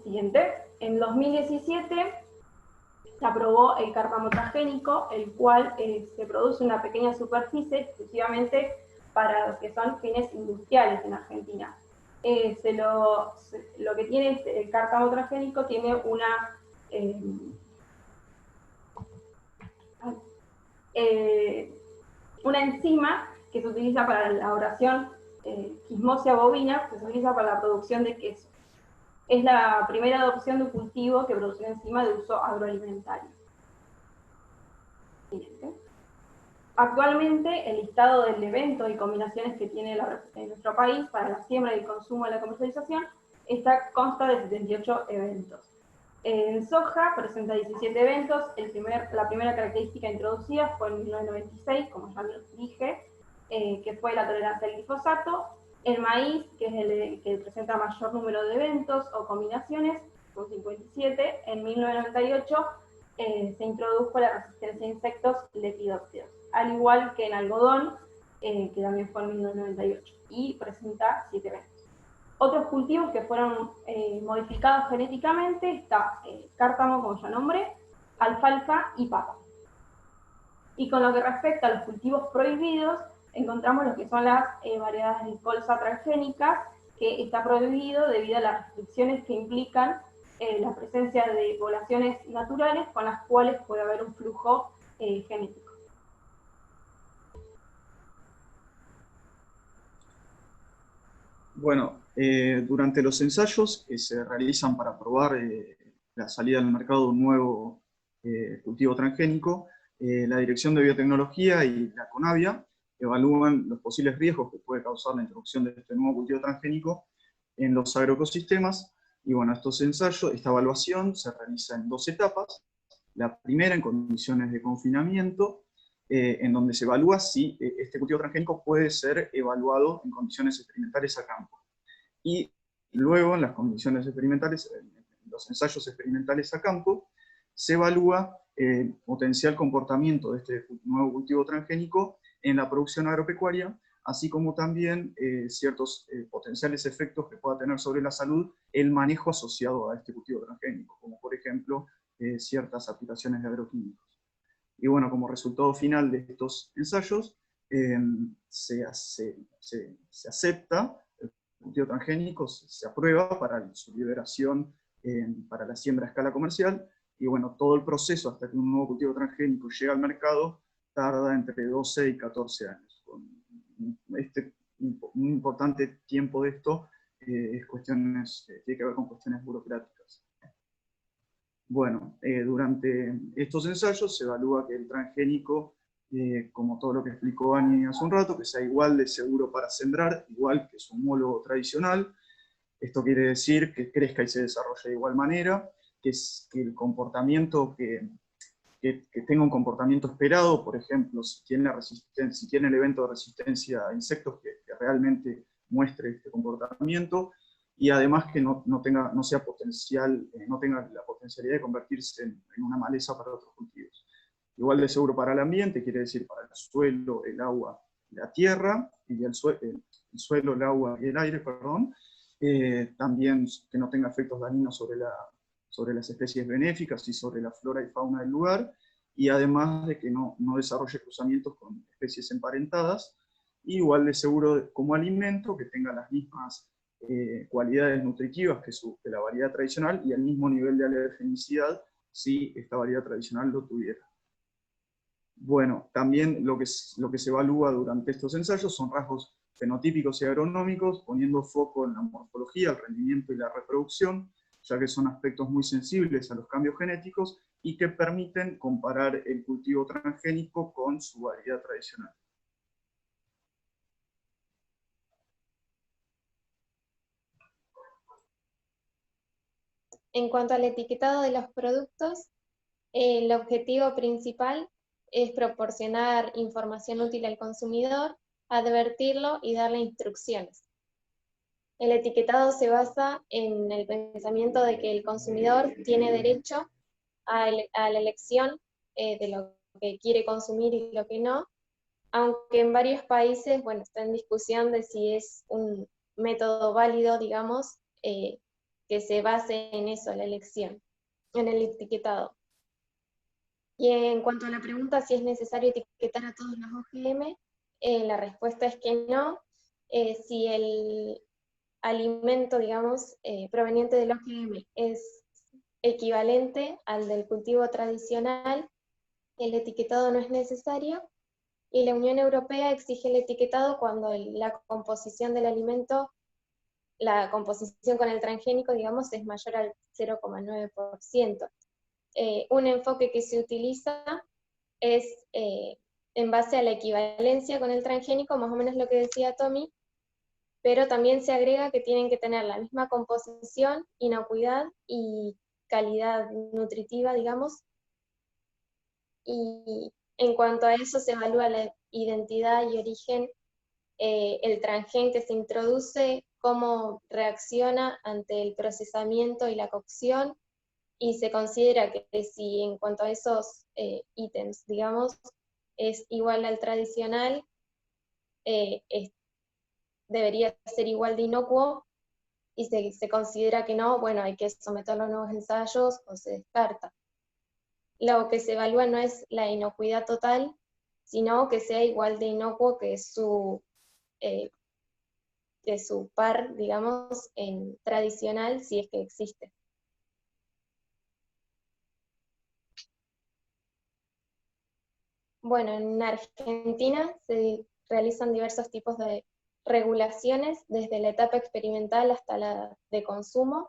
Siguiente. En 2017 se aprobó el cártamo transgénico, el cual se produce una pequeña superficie exclusivamente para lo que son fines industriales en Argentina. Lo que tiene el cártamo transgénico tiene una enzima que se utiliza para la elaboración quismosia bovina, que se utiliza para la producción de queso. Es la primera adopción de un cultivo que produce una enzima de uso agroalimentario. Siguiente. Actualmente, el listado del evento y combinaciones que tiene en nuestro país para la siembra y el consumo y la comercialización consta de 78 eventos. En soja presenta 17 eventos. La primera característica introducida fue en 1996, como ya les dije, que fue la tolerancia al glifosato. El maíz, que es el que presenta mayor número de eventos o combinaciones, con 57. En 1998 se introdujo la resistencia a insectos lepidópteros, al igual que en algodón, que también fue en 1998, y presenta 7 eventos. Otros cultivos que fueron modificados genéticamente está cártamo, como ya nombré, alfalfa y papa. Y con lo que respecta a los cultivos prohibidos, encontramos lo que son las variedades de colza transgénicas, que está prohibido debido a las restricciones que implican la presencia de poblaciones naturales con las cuales puede haber un flujo genético. Bueno, durante los ensayos que se realizan para probar la salida al mercado de un nuevo cultivo transgénico, la Dirección de Biotecnología y la CONAVIA evalúan los posibles riesgos que puede causar la introducción de este nuevo cultivo transgénico en los agroecosistemas. Y bueno, esta evaluación se realiza en 2 etapas. La primera en condiciones de confinamiento, en donde se evalúa si este cultivo transgénico puede ser evaluado en condiciones experimentales a campo. Y luego en las condiciones experimentales, en los ensayos experimentales a campo, se evalúa el potencial comportamiento de este nuevo cultivo transgénico en la producción agropecuaria, así como también ciertos potenciales efectos que pueda tener sobre la salud el manejo asociado a este cultivo transgénico, como por ejemplo ciertas aplicaciones de agroquímicos. Y bueno, como resultado final de estos ensayos, se acepta el cultivo transgénico, se aprueba para su liberación para la siembra a escala comercial, y bueno, todo el proceso hasta que un nuevo cultivo transgénico llega al mercado tarda entre 12 y 14 años. Un importante tiempo de esto tiene que ver con cuestiones burocráticas. Bueno, durante estos ensayos se evalúa que el transgénico, como todo lo que explicó Ani hace un rato, que sea igual de seguro para sembrar, igual que su homólogo tradicional. Esto quiere decir que crezca y se desarrolle de igual manera, que el comportamiento que tenga un comportamiento esperado, por ejemplo, si tiene el evento de resistencia a insectos que realmente muestre este comportamiento, y además que no tenga la potencialidad de convertirse en una maleza para otros cultivos. Igual de seguro para el ambiente, quiere decir para el suelo, el agua, la tierra, y el suelo, el agua y el aire, perdón. También que no tenga efectos dañinos sobre las especies benéficas y sobre la flora y fauna del lugar, y además de que no desarrolle cruzamientos con especies emparentadas, y igual de seguro como alimento, que tenga las mismas cualidades nutritivas que la variedad tradicional, y el mismo nivel de alergenicidad si esta variedad tradicional lo tuviera. Bueno, también lo que se evalúa durante estos ensayos son rasgos fenotípicos y agronómicos, poniendo foco en la morfología, el rendimiento y la reproducción, ya que son aspectos muy sensibles a los cambios genéticos y que permiten comparar el cultivo transgénico con su variedad tradicional. En cuanto al etiquetado de los productos, el objetivo principal es proporcionar información útil al consumidor, advertirlo y darle instrucciones. El etiquetado se basa en el pensamiento de que el consumidor tiene derecho a la elección de lo que quiere consumir y lo que no, aunque en varios países, bueno, está en discusión de si es un método válido, digamos, que se base en eso, la elección, en el etiquetado. Y en cuanto a la pregunta si es necesario etiquetar a todos los OGM, la respuesta es que no. Si el alimento, digamos, proveniente del OGM es equivalente al del cultivo tradicional, el etiquetado no es necesario, y la Unión Europea exige el etiquetado cuando la composición del alimento, la composición con el transgénico, digamos, es mayor al 0,9%. Un enfoque que se utiliza es en base a la equivalencia con el transgénico, más o menos lo que decía Tommy, pero también se agrega que tienen que tener la misma composición, inocuidad y calidad nutritiva, digamos. Y en cuanto a eso se evalúa la identidad y origen, el transgén que se introduce, cómo reacciona ante el procesamiento y la cocción, y se considera que si en cuanto a esos ítems, digamos, es igual al tradicional, debería ser igual de inocuo, y se considera que no, bueno, hay que someterlo a nuevos ensayos o se descarta. Lo que se evalúa no es la inocuidad total, sino que sea igual de inocuo que su par, digamos, en tradicional, si es que existe. Bueno, en Argentina se realizan diversos tipos de regulaciones, desde la etapa experimental hasta la de consumo,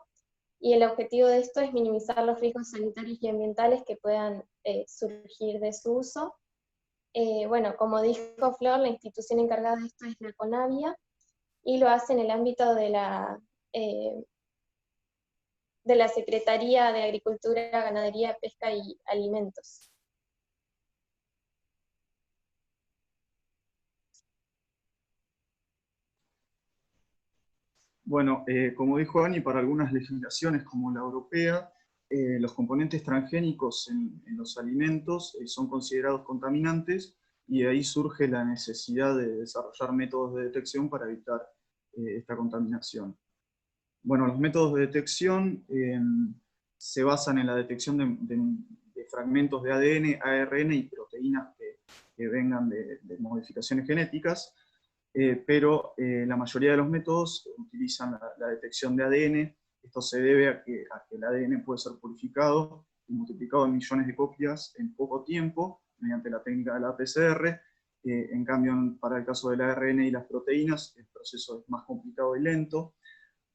y el objetivo de esto es minimizar los riesgos sanitarios y ambientales que puedan surgir de su uso. Bueno, como dijo Flor, la institución encargada de esto es la CONAVIA, y lo hace en el ámbito de la Secretaría de Agricultura, Ganadería, Pesca y Alimentos. Bueno, como dijo Ani, para algunas legislaciones como la europea, los componentes transgénicos en los alimentos son considerados contaminantes, y de ahí surge la necesidad de desarrollar métodos de detección para evitar esta contaminación. Bueno, los métodos de detección se basan en la detección de fragmentos de ADN, ARN y proteínas que vengan de modificaciones genéticas, pero la mayoría de los métodos utilizan la detección de ADN. Esto se debe a que el ADN puede ser purificado y multiplicado en millones de copias en poco tiempo, mediante la técnica de la PCR. En cambio, para el caso del ARN y las proteínas, el proceso es más complicado y lento.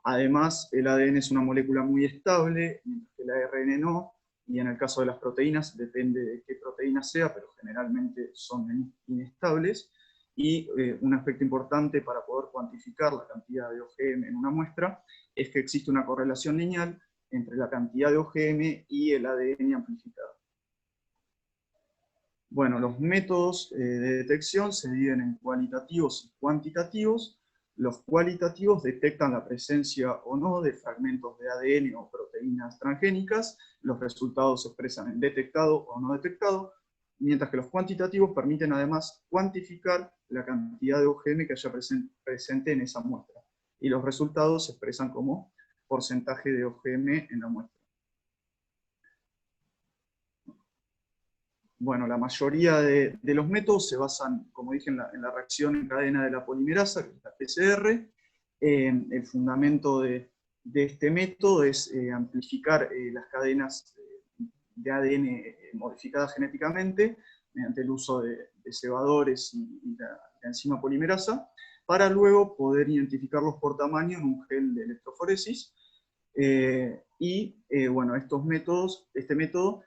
Además, el ADN es una molécula muy estable, mientras que el ARN no, y en el caso de las proteínas, depende de qué proteína sea, pero generalmente son inestables. Y un aspecto importante para poder cuantificar la cantidad de OGM en una muestra es que existe una correlación lineal entre la cantidad de OGM y el ADN amplificado. Bueno, los métodos de detección se dividen en cualitativos y cuantitativos. Los cualitativos detectan la presencia o no de fragmentos de ADN o proteínas transgénicas. Los resultados se expresan en detectado o no detectado, mientras que los cuantitativos permiten además cuantificar la cantidad de OGM que haya presente en esa muestra. Y los resultados se expresan como porcentaje de OGM en la muestra. Bueno, la mayoría de los métodos se basan, como dije, en la reacción en cadena de la polimerasa, que es la PCR. El fundamento de este método es amplificar las cadenas de ADN modificadas genéticamente, mediante el uso de cebadores y la enzima polimerasa, para luego poder identificarlos por tamaño en un gel de electroforesis. Bueno, este método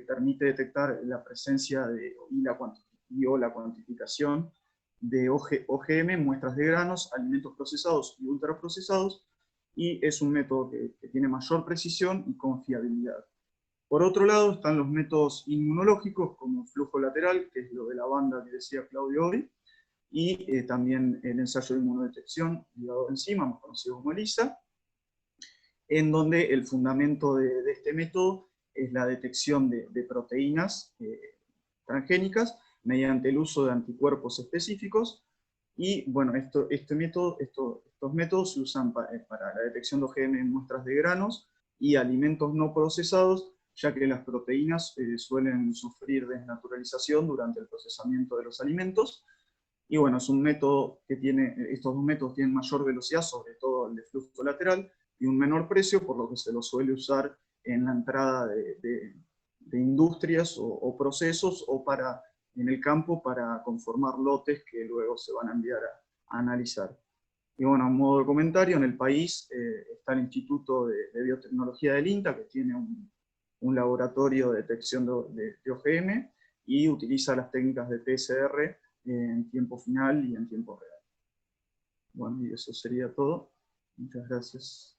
permite detectar la presencia o la cuantificación de OGM en muestras de granos, alimentos procesados y ultraprocesados, y es un método que tiene mayor precisión y confiabilidad. Por otro lado están los métodos inmunológicos, como flujo lateral, que es lo de la banda que decía Claudio hoy, y también el ensayo de inmunodetección ligado de enzima, conocido como ELISA, en donde el fundamento de este método es la detección de proteínas transgénicas mediante el uso de anticuerpos específicos. Y bueno, estos métodos se usan para la detección de OGM en muestras de granos y alimentos no procesados, ya que las proteínas suelen sufrir desnaturalización durante el procesamiento de los alimentos. Y bueno, es un método que estos dos métodos tienen mayor velocidad, sobre todo el de flujo lateral, y un menor precio, por lo que se lo suele usar en la entrada de industrias o procesos, o en el campo para conformar lotes que luego se van a enviar a analizar. Y bueno, a modo de comentario, en el país está el Instituto de Biotecnología del INTA, que tiene un laboratorio de detección de OGM, y utiliza las técnicas de PCR en tiempo final y en tiempo real. Bueno, y eso sería todo. Muchas gracias.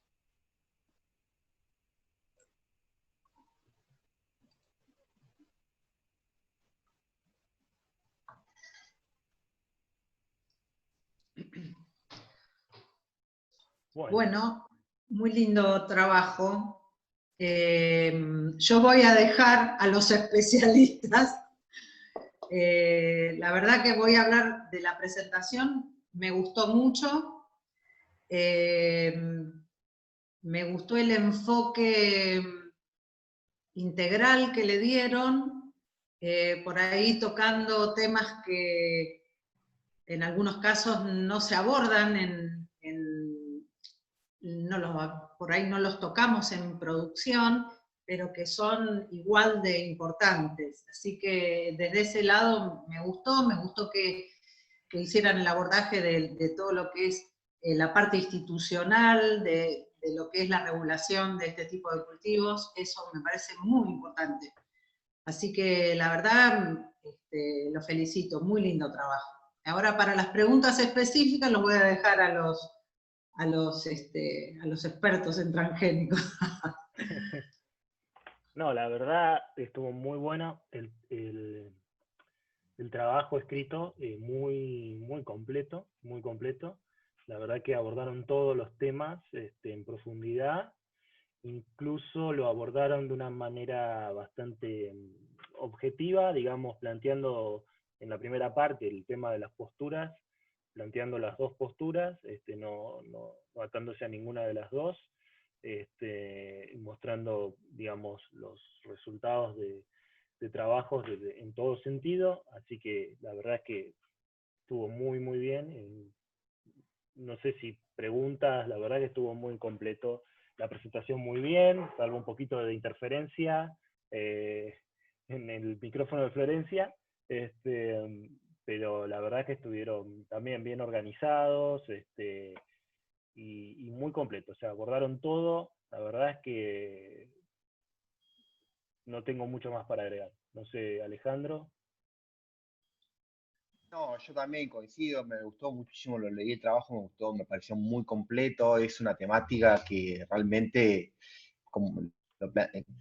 Bueno, muy lindo trabajo. Yo voy a dejar a los especialistas. La verdad que voy a hablar de la presentación, me gustó mucho. Me gustó el enfoque integral que le dieron, por ahí tocando temas que en algunos casos no se abordan, por ahí no los tocamos en producción, pero que son igual de importantes. Así que desde ese lado me gustó que hicieran el abordaje de todo lo que es la parte institucional, de lo que es la regulación de este tipo de cultivos. Eso me parece muy importante. Así que la verdad, lo felicito, muy lindo trabajo. Ahora para las preguntas específicas los voy a dejar a los expertos en transgénicos. No, la verdad estuvo muy bueno el trabajo escrito, muy completo, muy completo. La verdad que abordaron todos los temas en profundidad, incluso lo abordaron de una manera bastante objetiva, digamos, planteando en la primera parte el tema de las posturas, planteando las dos posturas, no atándose a ninguna de las dos, mostrando, digamos, los resultados de trabajos en todo sentido, así que la verdad es que estuvo muy, muy bien. No sé si preguntas, la verdad que estuvo muy completo, la presentación muy bien, salvo un poquito de interferencia en el micrófono de Florencia, pero la verdad que estuvieron también bien organizados, y muy completos, o sea, abordaron todo. La verdad es que no tengo mucho más para agregar. No sé, Alejandro. No, yo también coincido, me gustó muchísimo, lo leí el trabajo, me gustó, me pareció muy completo, es una temática que realmente como,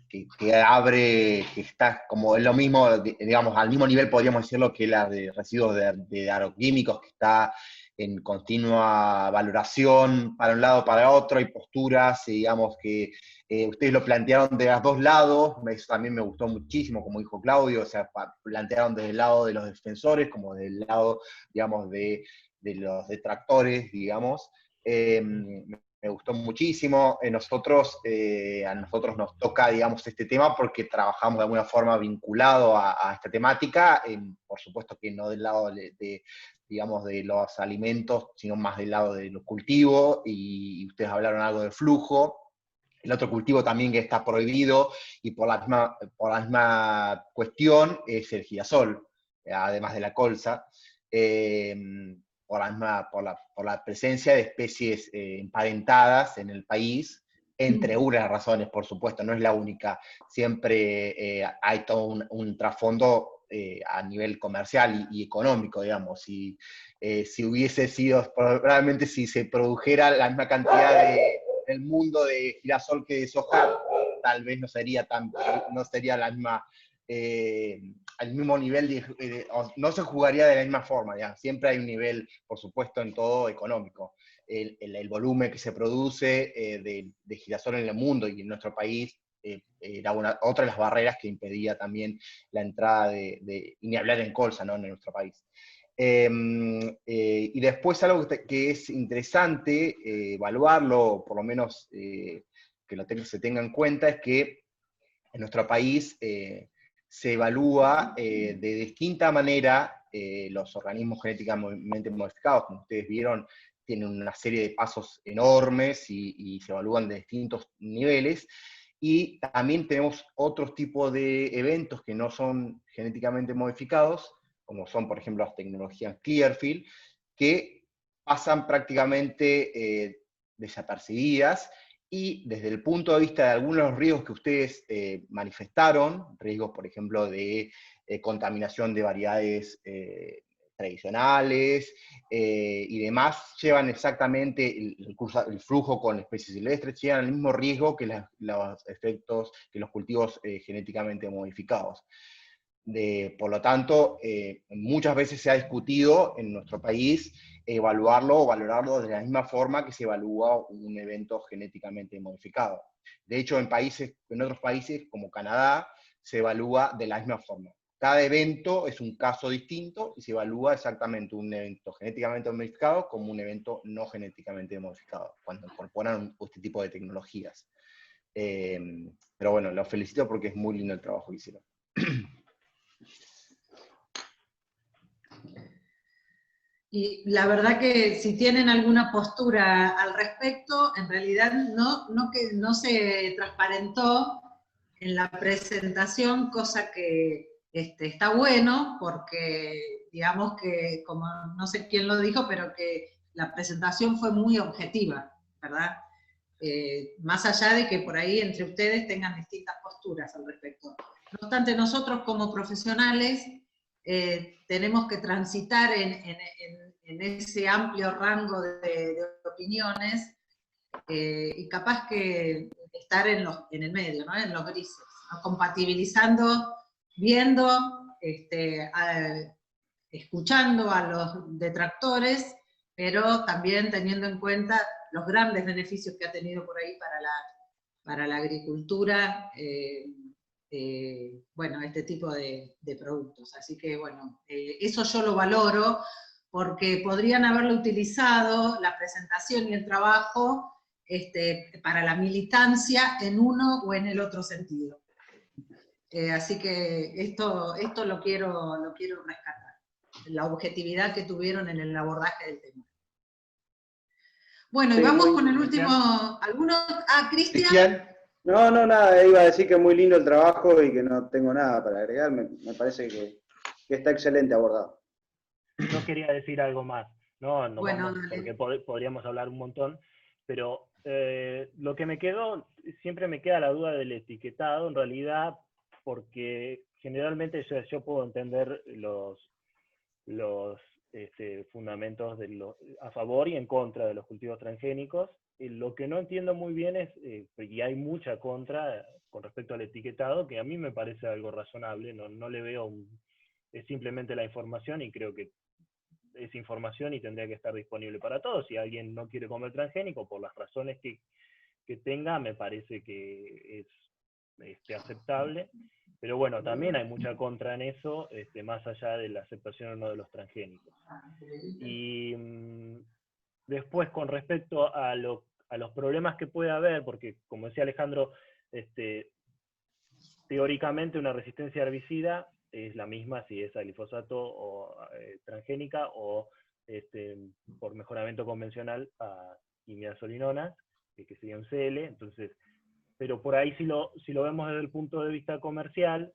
que abre, que está como es lo mismo, digamos, al mismo nivel podríamos decirlo que la de residuos de agroquímicos, que está en continua valoración para un lado, para otro, hay posturas, digamos que ustedes lo plantearon de los dos lados, eso también me gustó muchísimo, como dijo Claudio, o sea, plantearon desde el lado de los defensores, como del lado, digamos, de los detractores, digamos. Me gustó muchísimo. A nosotros nos toca, digamos, este tema porque trabajamos de alguna forma vinculado a esta temática, por supuesto que no del lado digamos, de los alimentos, sino más del lado de los cultivos, y ustedes hablaron algo de flujo. El otro cultivo también que está prohibido, y por la misma cuestión, es el girasol, además de la colza, por la presencia de especies emparentadas en el país, entre unas razones, por supuesto, no es la única. Siempre hay todo un trasfondo a nivel comercial y económico, digamos. Si hubiese sido, probablemente si se produjera la misma cantidad el mundo de girasol que de soja, tal vez no sería la misma, al mismo nivel, no se jugaría de la misma forma, ¿ya? Siempre hay un nivel, por supuesto, en todo económico. El volumen que se produce de girasol en el mundo y en nuestro país era otra de las barreras que impedía también la entrada y ni hablar en colza, ¿no?, en nuestro país. Y después algo que es interesante evaluarlo, por lo menos que se tenga en cuenta, es que en nuestro país se evalúa de distinta manera los organismos genéticamente modificados. Como ustedes vieron, tienen una serie de pasos enormes y se evalúan de distintos niveles. Y también tenemos otros tipos de eventos que no son genéticamente modificados, como son, por ejemplo, las tecnologías Clearfield, que pasan prácticamente desapercibidas, y desde el punto de vista de algunos de los riesgos que ustedes manifestaron, riesgos, por ejemplo, de contaminación de variedades tradicionales y demás, llevan exactamente el flujo con especies silvestres, llevan el mismo riesgo que los efectos que los cultivos genéticamente modificados. Por lo tanto, muchas veces se ha discutido en nuestro país evaluarlo o valorarlo de la misma forma que se evalúa un evento genéticamente modificado. De hecho, en otros países como Canadá, se evalúa de la misma forma. Cada evento es un caso distinto y se evalúa exactamente un evento genéticamente modificado como un evento no genéticamente modificado, cuando incorporan este tipo de tecnologías. Pero bueno, los felicito porque es muy lindo el trabajo que hicieron. Y la verdad que si tienen alguna postura al respecto, en realidad no se transparentó en la presentación, cosa que está bueno, porque digamos que, como no sé quién lo dijo, pero que la presentación fue muy objetiva, ¿verdad? Más allá de que por ahí entre ustedes tengan distintas posturas al respecto. No obstante, nosotros como profesionales tenemos que transitar en ese amplio rango de opiniones y capaz que estar en el medio, ¿no?, en los grises, ¿no?, compatibilizando, viendo, escuchando a los detractores, pero también teniendo en cuenta los grandes beneficios que ha tenido por ahí para la agricultura, bueno, este tipo de productos. Así que, bueno, eso yo lo valoro, porque podrían haberlo utilizado, la presentación y el trabajo, para la militancia en uno o en el otro sentido. Así que esto lo quiero rescatar, la objetividad que tuvieron en el abordaje del tema. Bueno, y vamos con el último. ¿Alguno? Cristian. No, nada, iba a decir que es muy lindo el trabajo y que no tengo nada para agregar, me parece que está excelente abordado. Yo quería decir algo más, Bueno, porque podríamos hablar un montón, pero lo que me quedó, siempre me queda la duda del etiquetado, en realidad, porque generalmente yo puedo entender los fundamentos a favor y en contra de los cultivos transgénicos. Lo que no entiendo muy bien es, y hay mucha contra con respecto al etiquetado, que a mí me parece algo razonable, no le veo es simplemente la información, y creo que es información y tendría que estar disponible para todos. Si alguien no quiere comer transgénico, por las razones que tenga, me parece que es aceptable. Pero bueno, también hay mucha contra en eso, más allá de la aceptación o no de los transgénicos. Y después, con respecto a los problemas que puede haber, porque como decía Alejandro, teóricamente una resistencia herbicida es la misma si es a glifosato o transgénica, o por mejoramiento convencional a imidazolinona, que sería un CL. Entonces, pero por ahí si lo vemos desde el punto de vista comercial,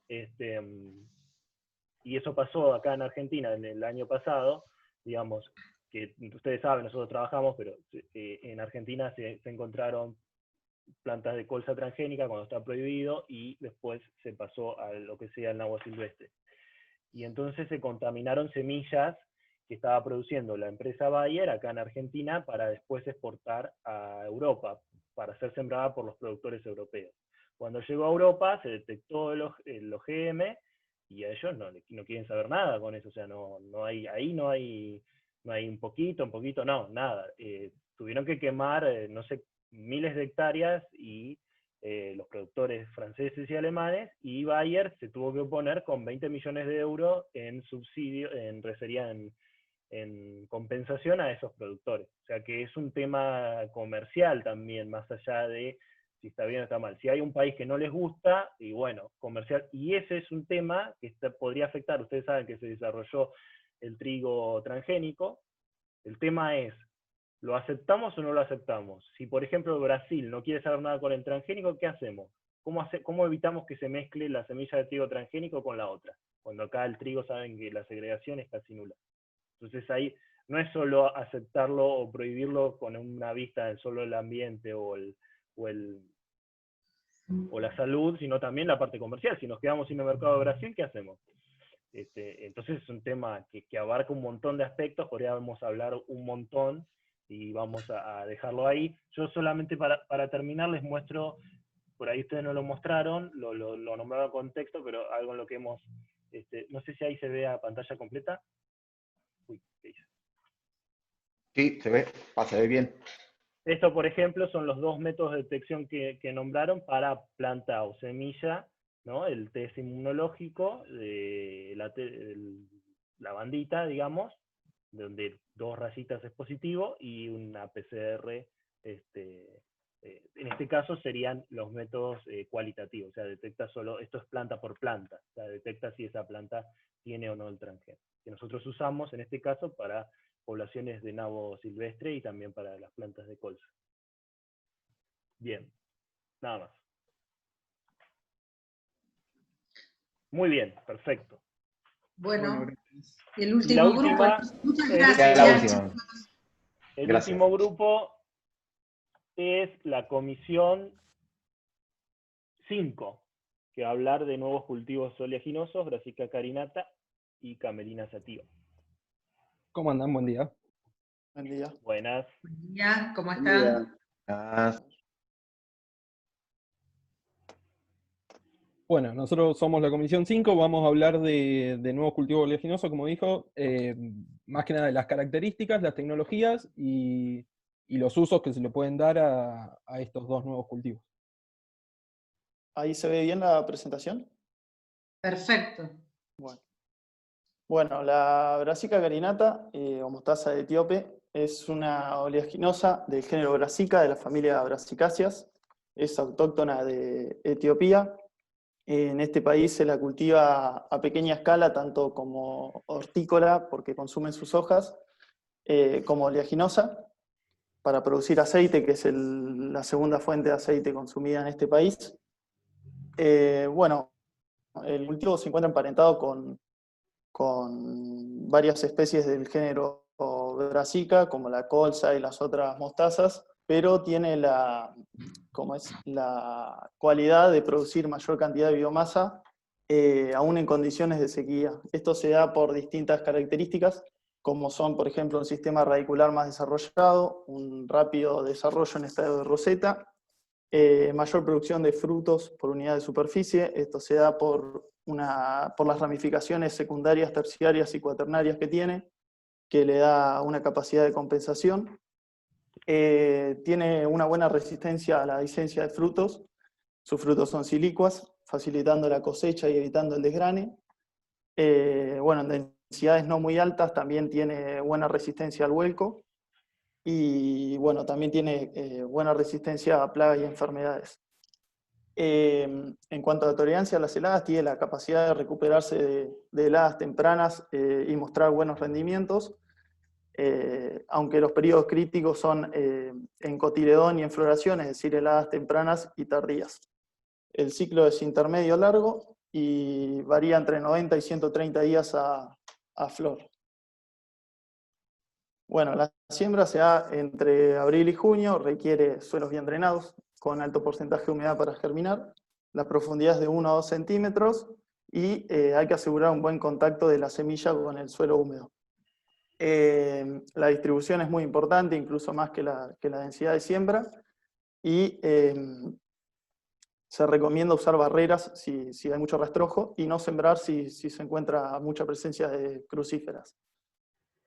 y eso pasó acá en Argentina en el año pasado, digamos, que ustedes saben, nosotros trabajamos, pero en Argentina se encontraron plantas de colza transgénica cuando está prohibido, y después se pasó a lo que sea el agua silvestre. Y entonces se contaminaron semillas que estaba produciendo la empresa Bayer acá en Argentina para después exportar a Europa, para ser sembrada por los productores europeos. Cuando llegó a Europa se detectó el OGM y a ellos no quieren saber nada con eso, o sea, no hay un poquito, no, nada. Tuvieron que quemar, no sé, miles de hectáreas y los productores franceses y alemanes, y Bayer se tuvo que oponer con 20 millones de euros en subsidio, en compensación a esos productores. O sea que es un tema comercial también, más allá de si está bien o está mal. Si hay un país que no les gusta, y bueno, comercial, y ese es un tema que podría afectar. Ustedes saben que se desarrolló el trigo transgénico. El tema es, ¿lo aceptamos o no lo aceptamos? Si, por ejemplo, Brasil no quiere saber nada con el transgénico, ¿qué hacemos? ¿Cómo evitamos que se mezcle la semilla de trigo transgénico con la otra? Cuando acá el trigo saben que la segregación es casi nula. Entonces ahí no es solo aceptarlo o prohibirlo con una vista en solo el ambiente o la salud, sino también la parte comercial. Si nos quedamos sin el mercado de Brasil, ¿qué hacemos? Entonces es un tema que abarca un montón de aspectos, podríamos hablar un montón, y vamos a dejarlo ahí. Yo solamente para terminar les muestro, por ahí ustedes no lo mostraron, lo nombraron con texto, pero algo en lo que hemos, no sé si ahí se ve a pantalla completa. Uy, ¿qué hice? Sí, se ve bien. Esto, por ejemplo, son los dos métodos de detección que nombraron para planta o semilla, ¿no? El test inmunológico, de la bandita, digamos, donde 2 rayitas es positivo, y una PCR, en este caso serían los métodos cualitativos, o sea, detecta solo, esto es planta por planta, o sea, detecta si esa planta tiene o no el transgénico, que nosotros usamos en este caso para poblaciones de nabo silvestre y también para las plantas de colza. Bien, nada más. Muy bien, perfecto. Bueno, el Y último la grupo. última, Muchas gracias. el Gracias. último grupo es la comisión 5, que va a hablar de nuevos cultivos oleaginosos, Brassica carinata y Camelina sativa. ¿Cómo andan? Buen día. Buen día. Buenas. Buen día, ¿cómo Buen están? día. Bueno, nosotros somos la Comisión 5, vamos a hablar de nuevos cultivos oleaginosos, como dijo, más que nada de las características, las tecnologías y los usos que se le pueden dar a estos dos nuevos cultivos. ¿Ahí se ve bien la presentación? Perfecto. Bueno, la Brassica carinata, o mostaza de etíope, es una oleaginosa del género Brassica, de la familia Brassicáceas. Es autóctona de Etiopía. En este país se la cultiva a pequeña escala, tanto como hortícola, porque consumen sus hojas, como oleaginosa, para producir aceite, que es la segunda fuente de aceite consumida en este país. Bueno, el cultivo se encuentra emparentado con varias especies del género Brassica, como la colza y las otras mostazas, pero tiene la cualidad de producir mayor cantidad de biomasa, aún en condiciones de sequía. Esto se da por distintas características, como son, por ejemplo, un sistema radicular más desarrollado, un rápido desarrollo en estado de roseta, mayor producción de frutos por unidad de superficie. Esto se da por las ramificaciones secundarias, terciarias y cuaternarias que tiene, que le da una capacidad de compensación. Tiene una buena resistencia a la licencia de frutos. Sus frutos son silicuas, facilitando la cosecha y evitando el desgrane. Bueno, en densidades no muy altas también tiene buena resistencia al vuelco. Y bueno, también tiene buena resistencia a plagas y enfermedades. En cuanto a tolerancia a las heladas, tiene la capacidad de recuperarse de heladas tempranas y mostrar buenos rendimientos, aunque los periodos críticos son en cotiledón y en floración, es decir, heladas tempranas y tardías. El ciclo es intermedio largo y varía entre 90 y 130 días a flor. Bueno, la siembra se da entre abril y junio, requiere suelos bien drenados, con alto porcentaje de humedad para germinar. La profundidad es de 1 a 2 centímetros y hay que asegurar un buen contacto de la semilla con el suelo húmedo. La distribución es muy importante, incluso más que la densidad de siembra. y se recomienda usar barreras si hay mucho rastrojo y no sembrar si se encuentra mucha presencia de crucíferas.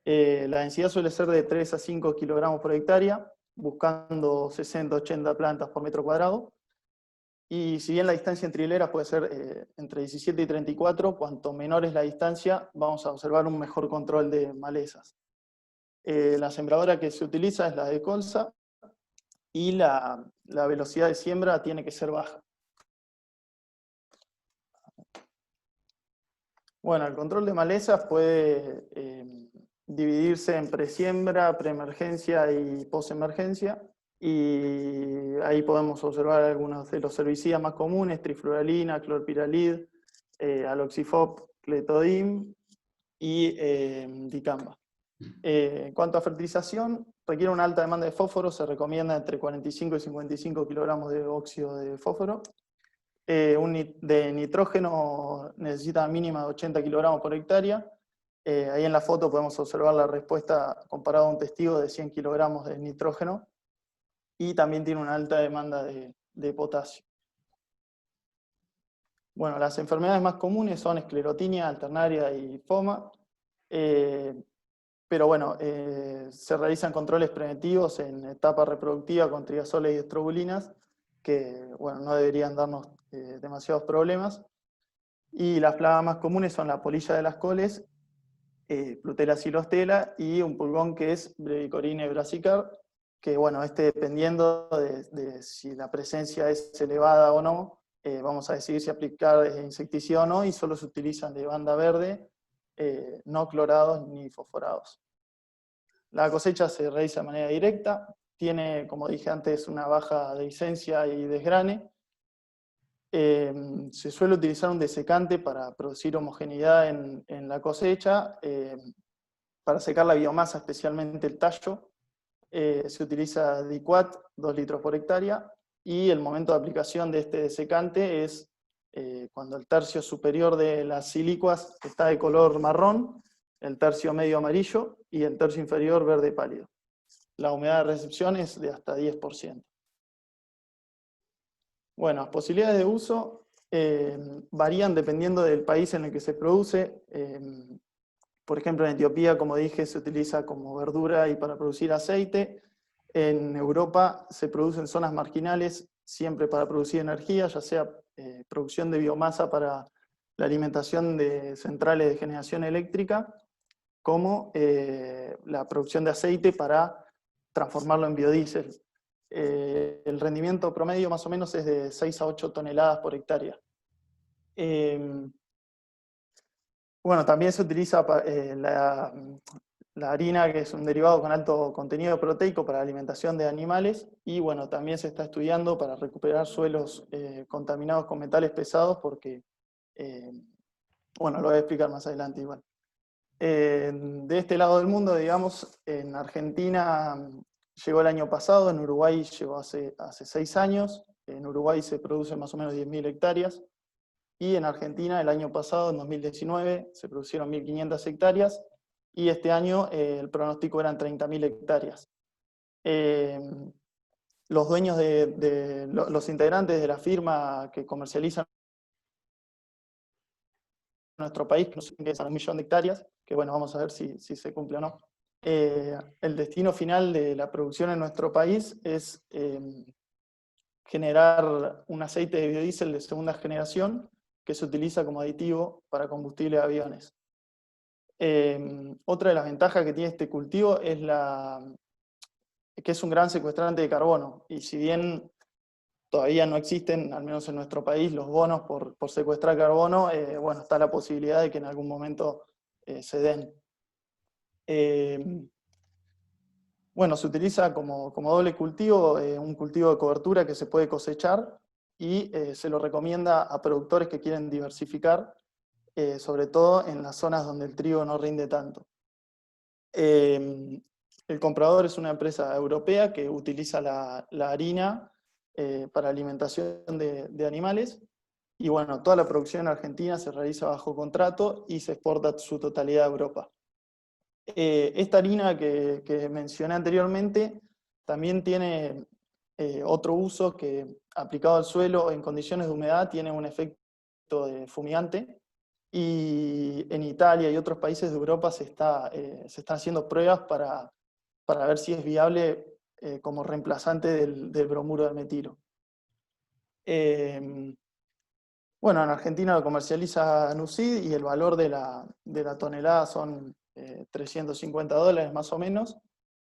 La densidad suele ser de 3 a 5 kilogramos por hectárea, buscando 60-80 plantas por metro cuadrado. Y si bien la distancia entre hileras puede ser entre 17 y 34, cuanto menor es la distancia, vamos a observar un mejor control de malezas. La sembradora que se utiliza es la de colza, y la velocidad de siembra tiene que ser baja. Bueno, el control de malezas puede dividirse en presiembra, preemergencia y posemergencia. Y ahí podemos observar algunos de los herbicidas más comunes: trifluralina, clorpiralid, aloxifop, clethodim y dicamba. En cuanto a fertilización, requiere una alta demanda de fósforo, se recomienda entre 45 y 55 kilogramos de óxido de fósforo. De nitrógeno necesita mínima de 80 kilogramos por hectárea. Ahí en la foto podemos observar la respuesta comparada a un testigo de 100 kilogramos de nitrógeno, y también tiene una alta demanda de potasio. Bueno, las enfermedades más comunes son esclerotinia, alternaria y foma. Pero bueno, se realizan controles preventivos en etapa reproductiva con triazoles y estrobulinas, que bueno, no deberían darnos demasiados problemas. Y las plagas más comunes son la polilla de las coles, Plutela silostela, y un pulgón que es Brevicorine brassica, que bueno, dependiendo de si la presencia es elevada o no, vamos a decidir si aplicar insecticida o no, y solo se utilizan de banda verde, no clorados ni fosforados. La cosecha se realiza de manera directa, tiene, como dije antes, una baja dehiscencia y desgrane. Se suele utilizar un desecante para producir homogeneidad en la cosecha, para secar la biomasa, especialmente el tallo. Se utiliza Diquat, 2 litros por hectárea, y el momento de aplicación de este desecante es cuando el tercio superior de las silicuas está de color marrón, el tercio medio amarillo y el tercio inferior verde pálido. La humedad de recepción es de hasta 10%. Bueno, las posibilidades de uso varían dependiendo del país en el que se produce. Por ejemplo, en Etiopía, como dije, se utiliza como verdura y para producir aceite. En Europa se produce en zonas marginales, siempre para producir energía, ya sea producción de biomasa para la alimentación de centrales de generación eléctrica, como la producción de aceite para transformarlo en biodiesel. El rendimiento promedio más o menos es de 6 a 8 toneladas por hectárea. Bueno, también se utiliza la harina, que es un derivado con alto contenido proteico para la alimentación de animales, y bueno, también se está estudiando para recuperar suelos contaminados con metales pesados, porque, bueno, lo voy a explicar más adelante igual. De este lado del mundo, digamos, en Argentina llegó el año pasado, en Uruguay llegó hace 6 años, en Uruguay se producen más o menos 10.000 hectáreas, y en Argentina el año pasado, en 2019, se producieron 1.500 hectáreas, y este año el pronóstico eran 30.000 hectáreas. Los dueños los integrantes de la firma que comercializan en nuestro país, que es 1 millón de hectáreas, que bueno, vamos a ver si se cumple o no. El destino final de la producción en nuestro país es generar un aceite de biodiesel de segunda generación que se utiliza como aditivo para combustible de aviones. Otra de las ventajas que tiene este cultivo es que es un gran secuestrante de carbono, y si bien todavía no existen, al menos en nuestro país, los bonos por secuestrar carbono, bueno, está la posibilidad de que en algún momento se den. Bueno, se utiliza como doble cultivo, un cultivo de cobertura que se puede cosechar, y se lo recomienda a productores que quieren diversificar, sobre todo en las zonas donde el trigo no rinde tanto. El comprador es una empresa europea que utiliza la harina para alimentación de animales, y bueno, toda la producción en Argentina se realiza bajo contrato y se exporta su totalidad a Europa. Esta harina que mencioné anteriormente también tiene otro uso que aplicado al suelo en condiciones de humedad tiene un efecto de fumigante, y en Italia y otros países de Europa se están haciendo pruebas para ver si es viable como reemplazante del bromuro de metilo. Bueno, en Argentina lo comercializa Nucid y el valor de la tonelada son $350 más o menos.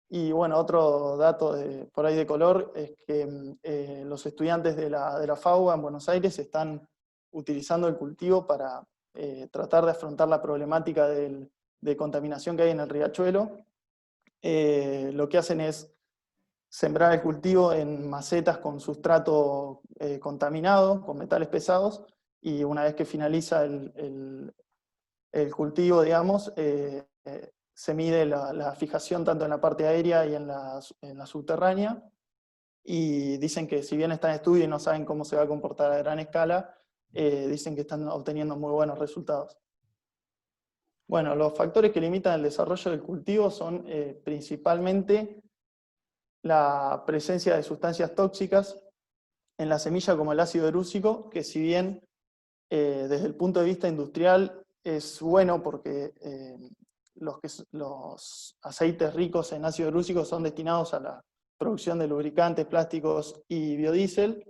Y bueno, otro dato por ahí de color es que los estudiantes de la FAUA en Buenos Aires están utilizando el cultivo para tratar de afrontar la problemática de contaminación que hay en el riachuelo. Lo que hacen es sembrar el cultivo en macetas con sustrato contaminado, con metales pesados, y una vez que finaliza el cultivo, digamos, se mide la fijación tanto en la parte aérea y en la subterránea, y dicen que si bien está en estudio y no saben cómo se va a comportar a gran escala, dicen que están obteniendo muy buenos resultados. Bueno, los factores que limitan el desarrollo del cultivo son principalmente la presencia de sustancias tóxicas en la semilla como el ácido erúsico, que si bien desde el punto de vista industrial es bueno porque los aceites ricos en ácido erúsico son destinados a la producción de lubricantes, plásticos y biodiesel,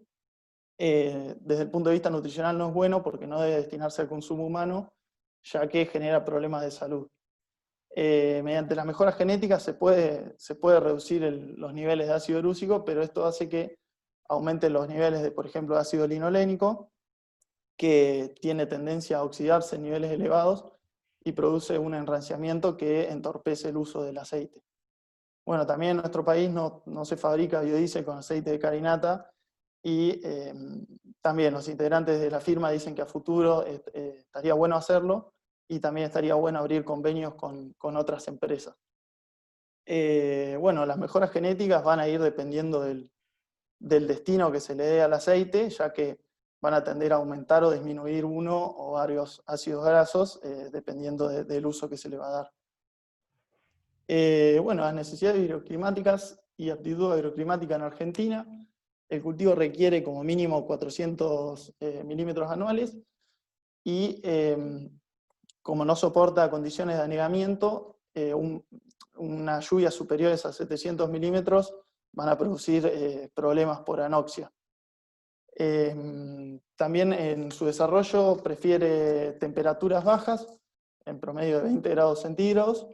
desde el punto de vista nutricional no es bueno porque no debe destinarse al consumo humano, ya que genera problemas de salud. Mediante las mejoras genéticas se puede reducir los niveles de ácido erúsico, pero esto hace que aumenten los niveles de, por ejemplo, ácido linolénico, que tiene tendencia a oxidarse en niveles elevados y produce un enranciamiento que entorpece el uso del aceite. Bueno, también en nuestro país no se fabrica biodiesel con aceite de carinata, y también los integrantes de la firma dicen que a futuro estaría bueno hacerlo, y también estaría bueno abrir convenios con otras empresas. Bueno, las mejoras genéticas van a ir dependiendo del destino que se le dé al aceite, ya que van a tender a aumentar o disminuir uno o varios ácidos grasos, dependiendo del uso que se le va a dar. Bueno, las necesidades hidroclimáticas y aptitud agroclimática en Argentina. El cultivo requiere como mínimo 400 milímetros anuales, y como no soporta condiciones de anegamiento, unas lluvias superiores a 700 milímetros van a producir problemas por anoxia. También en su desarrollo prefiere temperaturas bajas, en promedio de 20 grados centígrados,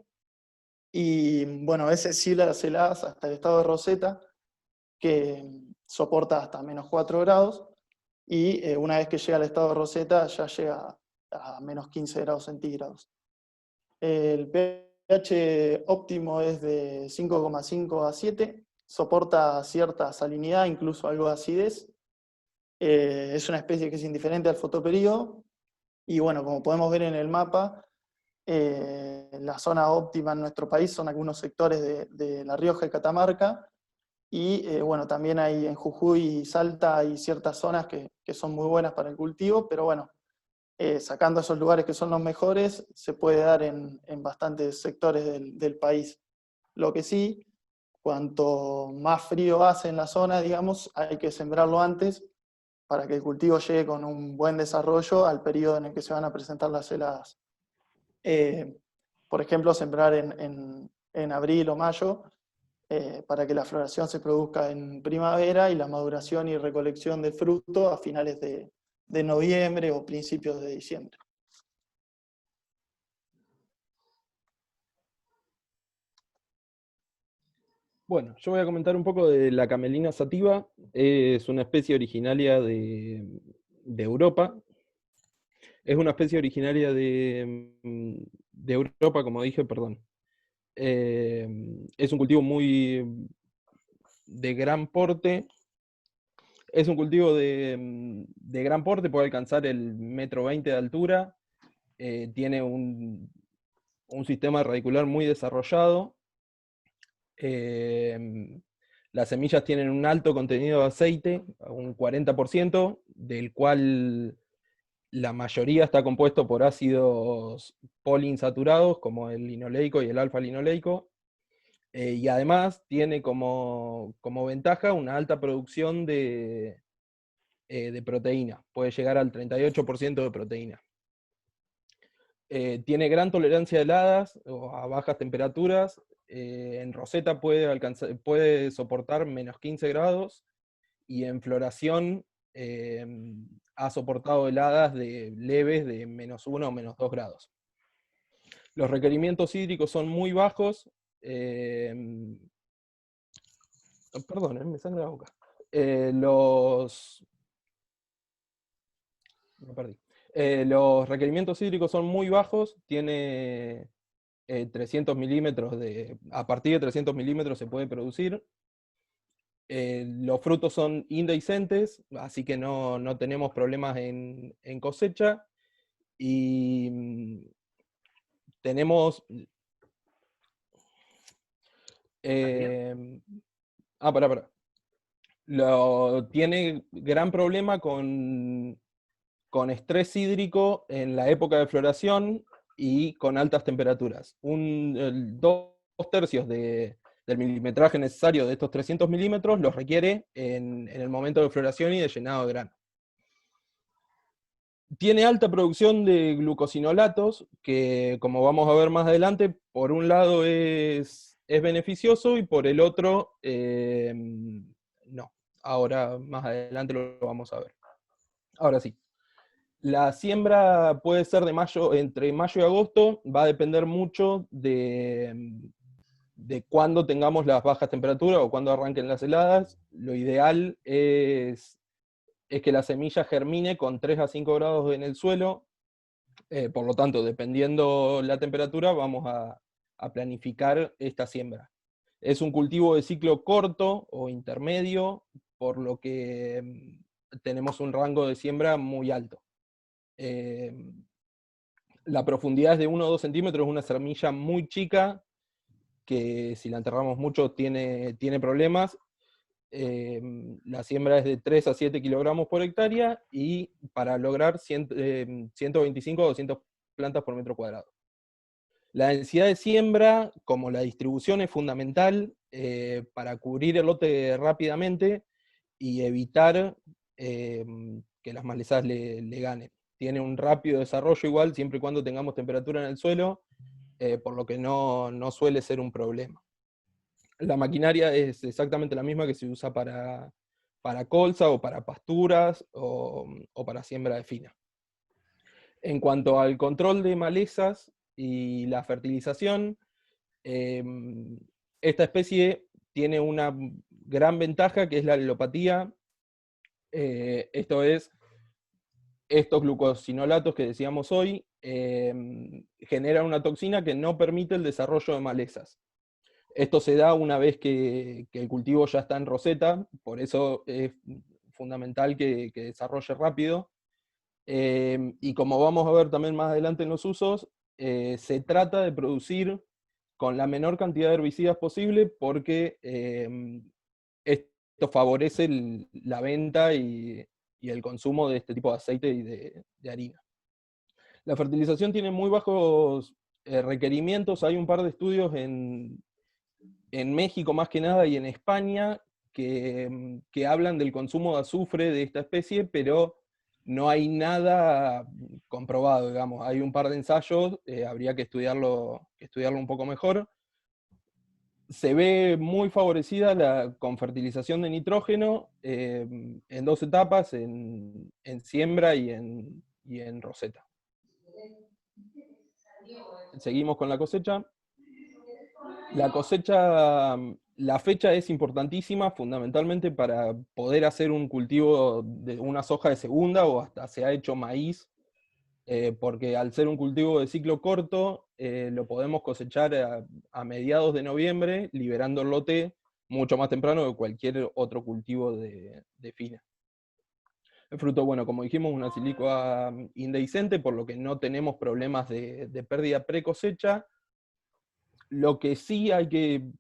y bueno, a veces sí las heladas hasta el estado de roseta, que soporta hasta menos 4 grados, y una vez que llega al estado de roseta ya llega a menos 15 grados centígrados. El pH óptimo es de 5,5 a 7, soporta cierta salinidad, incluso algo de acidez. Es una especie que es indiferente al fotoperíodo, y bueno, como podemos ver en el mapa, la zona óptima en nuestro país son algunos sectores de La Rioja y Catamarca, y bueno, también hay en Jujuy y Salta hay ciertas zonas que son muy buenas para el cultivo, pero bueno, sacando esos lugares que son los mejores, se puede dar en bastantes sectores del país. Lo que sí, cuanto más frío hace en la zona, digamos, hay que sembrarlo antes para que el cultivo llegue con un buen desarrollo al periodo en el que se van a presentar las heladas. Por ejemplo, sembrar en abril o mayo, para que la floración se produzca en primavera y la maduración y recolección del fruto a finales de noviembre o principios de diciembre. Bueno, yo voy a comentar un poco de la Camelina sativa. Es una especie originaria de Europa. Es una especie originaria de Europa, como dije, perdón. Es un cultivo muy de gran porte. Es un cultivo de gran porte, puede alcanzar el 1,20 m de altura. Tiene un sistema radicular muy desarrollado. Las semillas tienen un alto contenido de aceite, un 40%, del cual la mayoría está compuesto por ácidos poliinsaturados, como el linoleico y el alfa-linoleico. Y además tiene como ventaja una alta producción de proteína, puede llegar al 38% de proteína. Tiene gran tolerancia a heladas o a bajas temperaturas. En roseta puede soportar menos 15 grados y en floración ha soportado heladas leves de -1 o -2 grados. Los requerimientos hídricos son muy bajos. Perdón, me sangra la boca. Me perdí. Los requerimientos hídricos son muy bajos, tiene 300 milímetros a partir de 300 milímetros se puede producir. Los frutos son indehiscentes, así que no tenemos problemas en cosecha. Y tenemos... pará. Tiene gran problema con estrés hídrico en la época de floración y con altas temperaturas. 2/3 del milimetraje necesario de estos 300 milímetros los requiere en el momento de floración y de llenado de grano. Tiene alta producción de glucosinolatos, que como vamos a ver más adelante, por un lado es beneficioso y por el otro no. Ahora más adelante lo vamos a ver. Ahora sí. La siembra puede ser entre mayo y agosto, va a depender mucho de cuándo tengamos las bajas temperaturas o cuándo arranquen las heladas. Lo ideal es que la semilla germine con 3 a 5 grados en el suelo. Por lo tanto, dependiendo la temperatura, vamos a planificar esta siembra. Es un cultivo de ciclo corto o intermedio, por lo que tenemos un rango de siembra muy alto. La profundidad es de 1 o 2 centímetros, es una semilla muy chica, que si la enterramos mucho tiene problemas. La siembra es de 3 a 7 kilogramos por hectárea, y para lograr 125 a 200 plantas por metro cuadrado. La densidad de siembra, como la distribución, es fundamental para cubrir el lote rápidamente y evitar que las malezas le ganen. Tiene un rápido desarrollo igual, siempre y cuando tengamos temperatura en el suelo, por lo que no suele ser un problema. La maquinaria es exactamente la misma que se usa para colza o para pasturas o para siembra de fina. En cuanto al control de malezas y la fertilización, esta especie tiene una gran ventaja, que es la alelopatía. Esto es, estos glucosinolatos que decíamos hoy generan una toxina que no permite el desarrollo de malezas. Esto se da una vez que el cultivo ya está en roseta, por eso es fundamental que desarrolle rápido. Y como vamos a ver también más adelante en los usos, se trata de producir con la menor cantidad de herbicidas posible, porque esto favorece la venta y el consumo de este tipo de aceite y de harina. La fertilización tiene muy bajos requerimientos. Hay un par de estudios en México más que nada y en España que hablan del consumo de azufre de esta especie, pero no hay nada comprobado, digamos. Hay un par de ensayos, habría que estudiarlo un poco mejor. Se ve muy favorecida con fertilización de nitrógeno en 2 etapas, en siembra y en roseta. Seguimos con la cosecha. La cosecha, la fecha es importantísima, fundamentalmente para poder hacer un cultivo de una soja de segunda, o hasta se ha hecho maíz, porque al ser un cultivo de ciclo corto, lo podemos cosechar a mediados de noviembre, liberando el lote mucho más temprano que cualquier otro cultivo de fina. El fruto, bueno, como dijimos, una silicua indehiscente, por lo que no tenemos problemas de pérdida pre-cosecha. Lo que sí hay que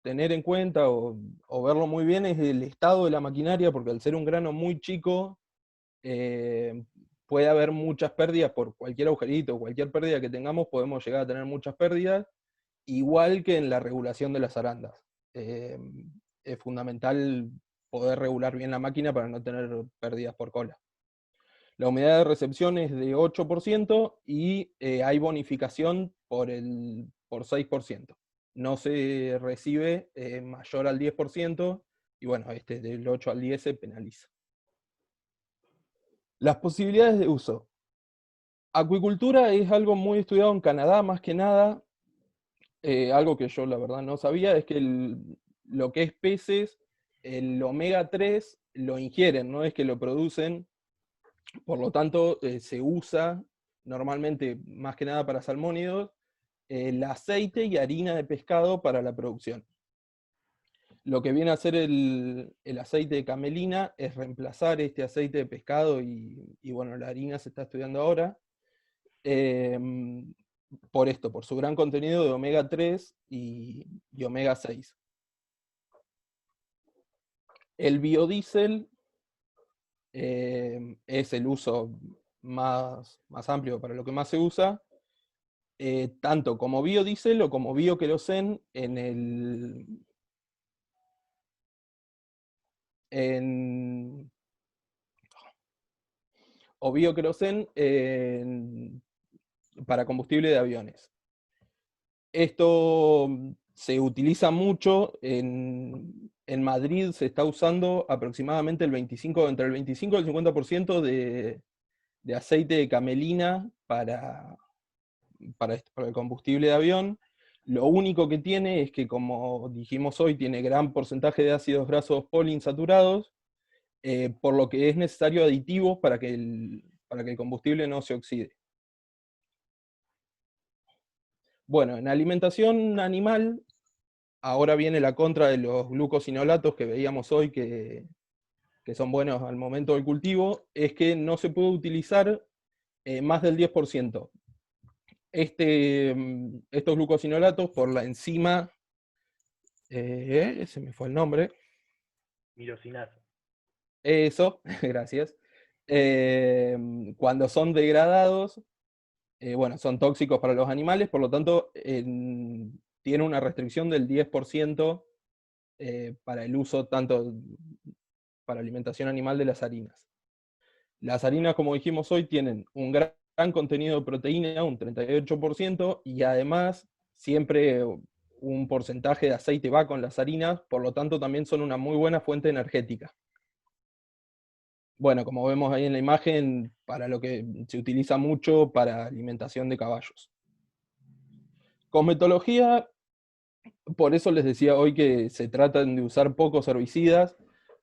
tener en cuenta o verlo muy bien es el estado de la maquinaria, porque al ser un grano muy chico, puede haber muchas pérdidas por cualquier agujerito, cualquier pérdida que tengamos, podemos llegar a tener muchas pérdidas, igual que en la regulación de las arandas. Es fundamental poder regular bien la máquina para no tener pérdidas por cola. La humedad de recepción es de 8% y hay bonificación por 6%. No se recibe mayor al 10%, y bueno, del 8 al 10 se penaliza. Las posibilidades de uso. Acuicultura es algo muy estudiado en Canadá, más que nada. Algo que yo la verdad no sabía es que lo que es peces, el omega 3 lo ingieren, no es que lo producen. Por lo tanto, se usa normalmente, más que nada para salmónidos, el aceite y harina de pescado para la producción. Lo que viene a hacer el aceite de camelina es reemplazar este aceite de pescado y bueno, la harina se está estudiando ahora, por su gran contenido de omega 3 y omega 6. El biodiesel es el uso más amplio para lo que más se usa, tanto como biodiesel o como bioquerosén o bioquerosén para combustible de aviones. Esto se utiliza mucho, en Madrid se está usando aproximadamente entre el 25 y el 50% de aceite de camelina para el combustible de avión. Lo único que tiene es que, como dijimos hoy, tiene gran porcentaje de ácidos grasos poliinsaturados, por lo que es necesario aditivos para que el combustible no se oxide. Bueno, en alimentación animal, ahora viene la contra de los glucosinolatos que veíamos hoy, que son buenos al momento del cultivo, es que no se puede utilizar más del 10%. Estos glucosinolatos, por la enzima, se me fue el nombre. Mirosinasa. Eso, gracias. Cuando son degradados, bueno, son tóxicos para los animales, por lo tanto, tiene una restricción del 10% para el uso tanto para alimentación animal de las harinas. Las harinas, como dijimos hoy, tienen un gran contenido de proteína, un 38%, y además siempre un porcentaje de aceite va con las harinas, por lo tanto también son una muy buena fuente energética. Bueno, como vemos ahí en la imagen, para lo que se utiliza mucho para alimentación de caballos. Cosmetología, por eso les decía hoy que se tratan de usar pocos herbicidas,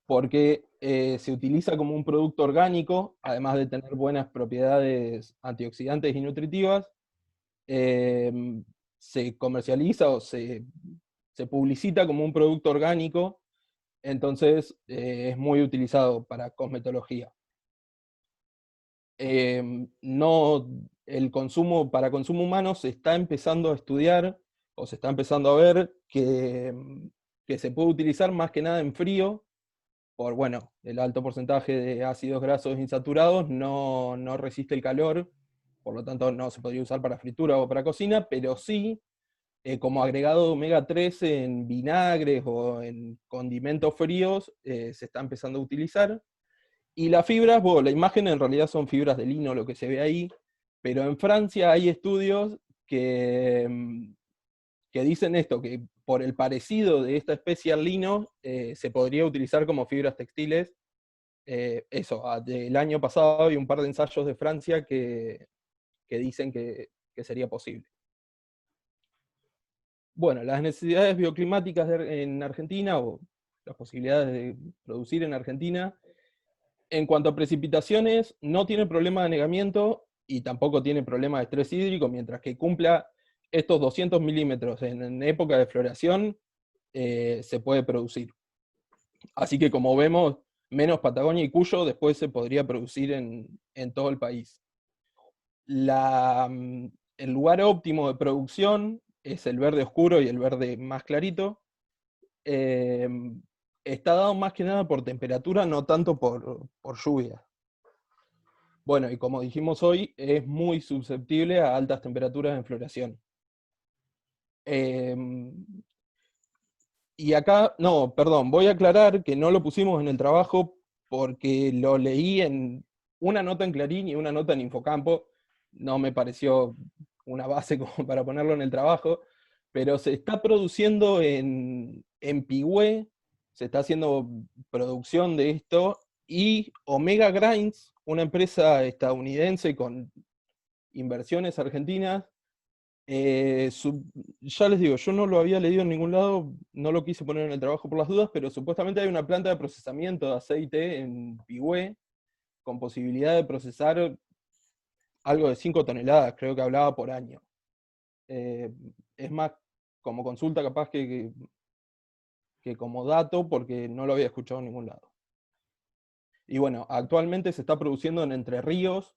porque se utiliza como un producto orgánico, además de tener buenas propiedades antioxidantes y nutritivas. Se comercializa o se publicita como un producto orgánico, entonces es muy utilizado para cosmetología. El consumo para consumo humano se está empezando a estudiar, o se está empezando a ver que se puede utilizar más que nada en frío, por bueno, el alto porcentaje de ácidos grasos insaturados no resiste el calor, por lo tanto no se podría usar para fritura o para cocina, pero sí como agregado de omega 3 en vinagres o en condimentos fríos, se está empezando a utilizar. Y las fibras, bueno, la imagen en realidad son fibras de lino, lo que se ve ahí, pero en Francia hay estudios que dicen esto, que por el parecido de esta especie al lino, se podría utilizar como fibras textiles. Del año pasado hay un par de ensayos de Francia que dicen que sería posible. Bueno, las necesidades bioclimáticas en Argentina, o las posibilidades de producir en Argentina, en cuanto a precipitaciones, no tiene problema de anegamiento y tampoco tiene problema de estrés hídrico, mientras que cumpla estos 200 milímetros en época de floración, se puede producir. Así que, como vemos, menos Patagonia y Cuyo, después se podría producir en todo el país. El lugar óptimo de producción es el verde oscuro y el verde más clarito. Está dado más que nada por temperatura, no tanto por lluvia. Bueno, y como dijimos hoy, es muy susceptible a altas temperaturas en floración. Y acá, no, perdón, voy a aclarar que no lo pusimos en el trabajo porque lo leí en una nota en Clarín y una nota en Infocampo. No me pareció una base como para ponerlo en el trabajo, pero se está produciendo en Pigüé, se está haciendo producción de esto, y Omega Grinds, una empresa estadounidense con inversiones argentinas, ya les digo, yo no lo había leído en ningún lado, no lo quise poner en el trabajo por las dudas, pero supuestamente hay una planta de procesamiento de aceite en Pigüé, con posibilidad de procesar algo de 5 toneladas, creo que hablaba por año. Es más como consulta capaz que como dato, porque no lo había escuchado en ningún lado. Y bueno, actualmente se está produciendo en Entre Ríos,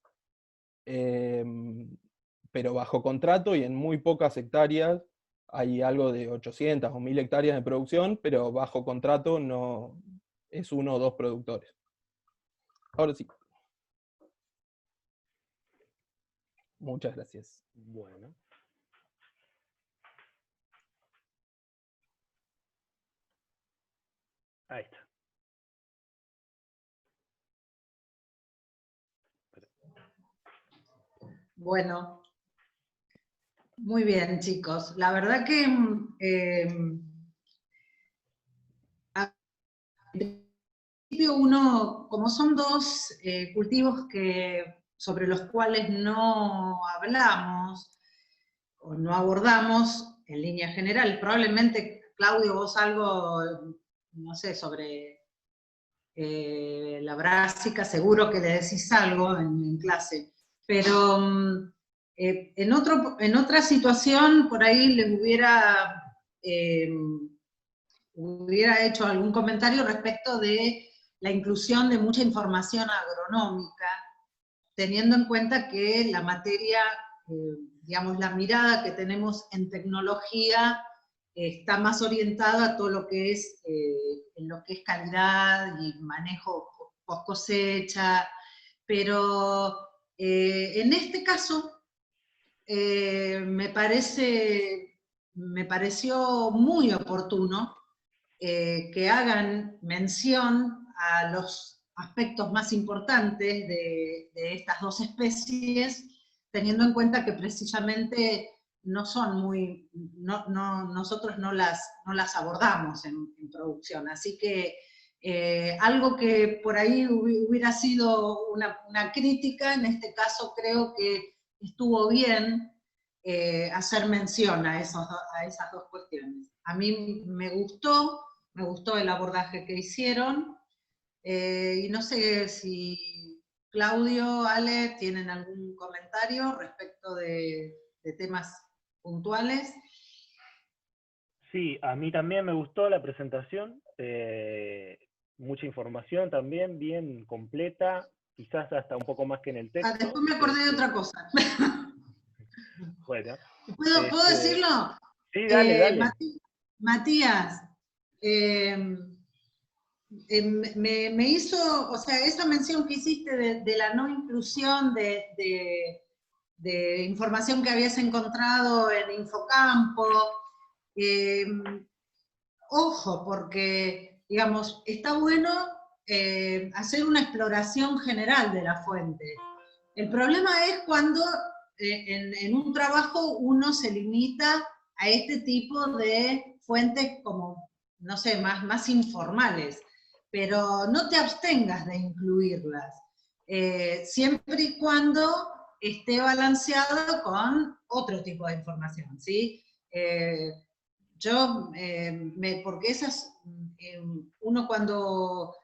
pero bajo contrato y en muy pocas hectáreas. Hay algo de 800 o 1000 hectáreas de producción, pero bajo contrato no es 1 o 2 productores. Ahora sí. Muchas gracias. Bueno. Ahí está. Bueno, muy bien, chicos. La verdad que al principio uno, como son dos cultivos sobre los cuales no hablamos o no abordamos en línea general, probablemente, Claudio, vos algo, no sé, sobre la brásica, seguro que le decís algo en clase, pero en otra situación por ahí les hubiera hecho algún comentario respecto de la inclusión de mucha información agronómica, teniendo en cuenta que la materia, digamos, la mirada que tenemos en tecnología está más orientada a todo lo que es, en lo que es calidad y manejo post cosecha, pero en este caso me pareció muy oportuno que hagan mención a los aspectos más importantes de estas dos especies, teniendo en cuenta que precisamente no son nosotros no las abordamos en producción, así que algo que por ahí hubiera sido una crítica, en este caso creo que estuvo bien hacer mención a esas dos cuestiones. A mí me gustó el abordaje que hicieron, y no sé si Claudio, Ale, tienen algún comentario respecto de temas puntuales. Sí, a mí también me gustó la presentación, mucha información también, bien completa, quizás hasta un poco más que en el texto. Después me acordé de otra cosa. Bueno. ¿Puedo decirlo? Sí, dale. Matías, me hizo, o sea, esa mención que hiciste de la no inclusión de información que habías encontrado en Infocampo, ojo, porque, digamos, está bueno hacer una exploración general de la fuente. El problema es cuando en un trabajo uno se limita a este tipo de fuentes como, no sé, más informales, pero no te abstengas de incluirlas, siempre y cuando esté balanceado con otro tipo de información, ¿sí? Porque esas, uno cuando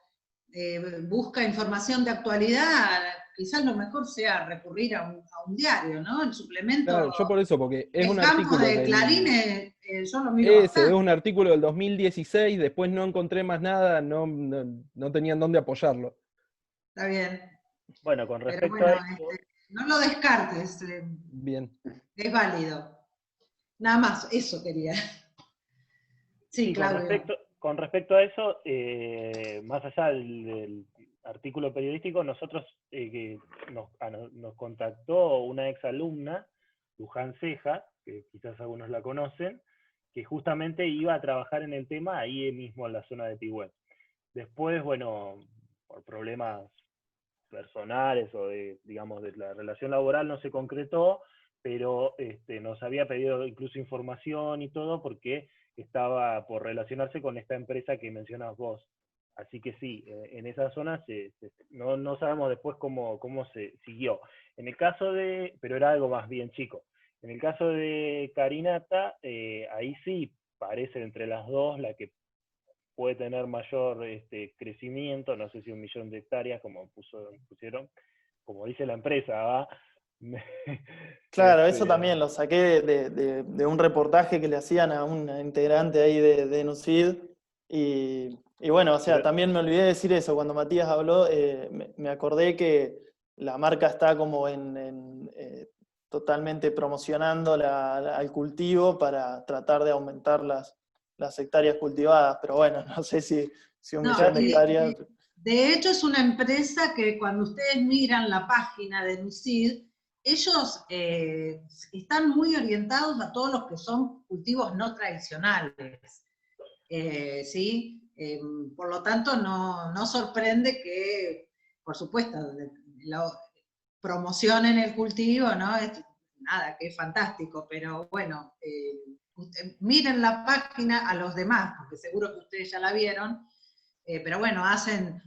busca información de actualidad, quizás lo mejor sea recurrir a un diario, ¿no? El suplemento. Claro, yo por eso, porque es un Campo artículo de Clarín, yo lo miro es bastante. un artículo del 2016, después no encontré más nada, no tenían dónde apoyarlo. Está bien. Bueno, con respecto pero bueno, a esto... no lo descartes. Bien. Es válido. Nada más, eso quería. Sí, Claudio. Con respecto a eso, más allá del artículo periodístico, nosotros nos contactó una exalumna, Luján Ceja, que quizás algunos la conocen, que justamente iba a trabajar en el tema ahí mismo en la zona de Pigüé. Después, bueno, por problemas personales o de, digamos, de la relación laboral no se concretó, pero nos había pedido incluso información y todo porque estaba por relacionarse con esta empresa que mencionas vos. Así que sí, en esa zona no sabemos después cómo se siguió. En el caso de, pero era algo más bien chico. En el caso de Carinata, ahí sí parece entre las dos la que puede tener mayor crecimiento, no sé si 1 millón de hectáreas, como pusieron, como dice la empresa, ¿va? Claro, eso también lo saqué de un reportaje que le hacían a una integrante ahí de NUCID, y bueno, o sea, también me olvidé de decir eso, cuando Matías habló, me acordé que la marca está como totalmente promocionando al cultivo para tratar de aumentar las hectáreas cultivadas, pero bueno, no sé si 1 millón de hectáreas... De hecho, es una empresa que cuando ustedes miran la página de NUCID, ellos están muy orientados a todos los que son cultivos no tradicionales, ¿sí? Por lo tanto, no sorprende que, por supuesto, promocionen el cultivo, ¿no? Nada, que es fantástico, pero bueno, miren la página a los demás, porque seguro que ustedes ya la vieron, pero bueno, hacen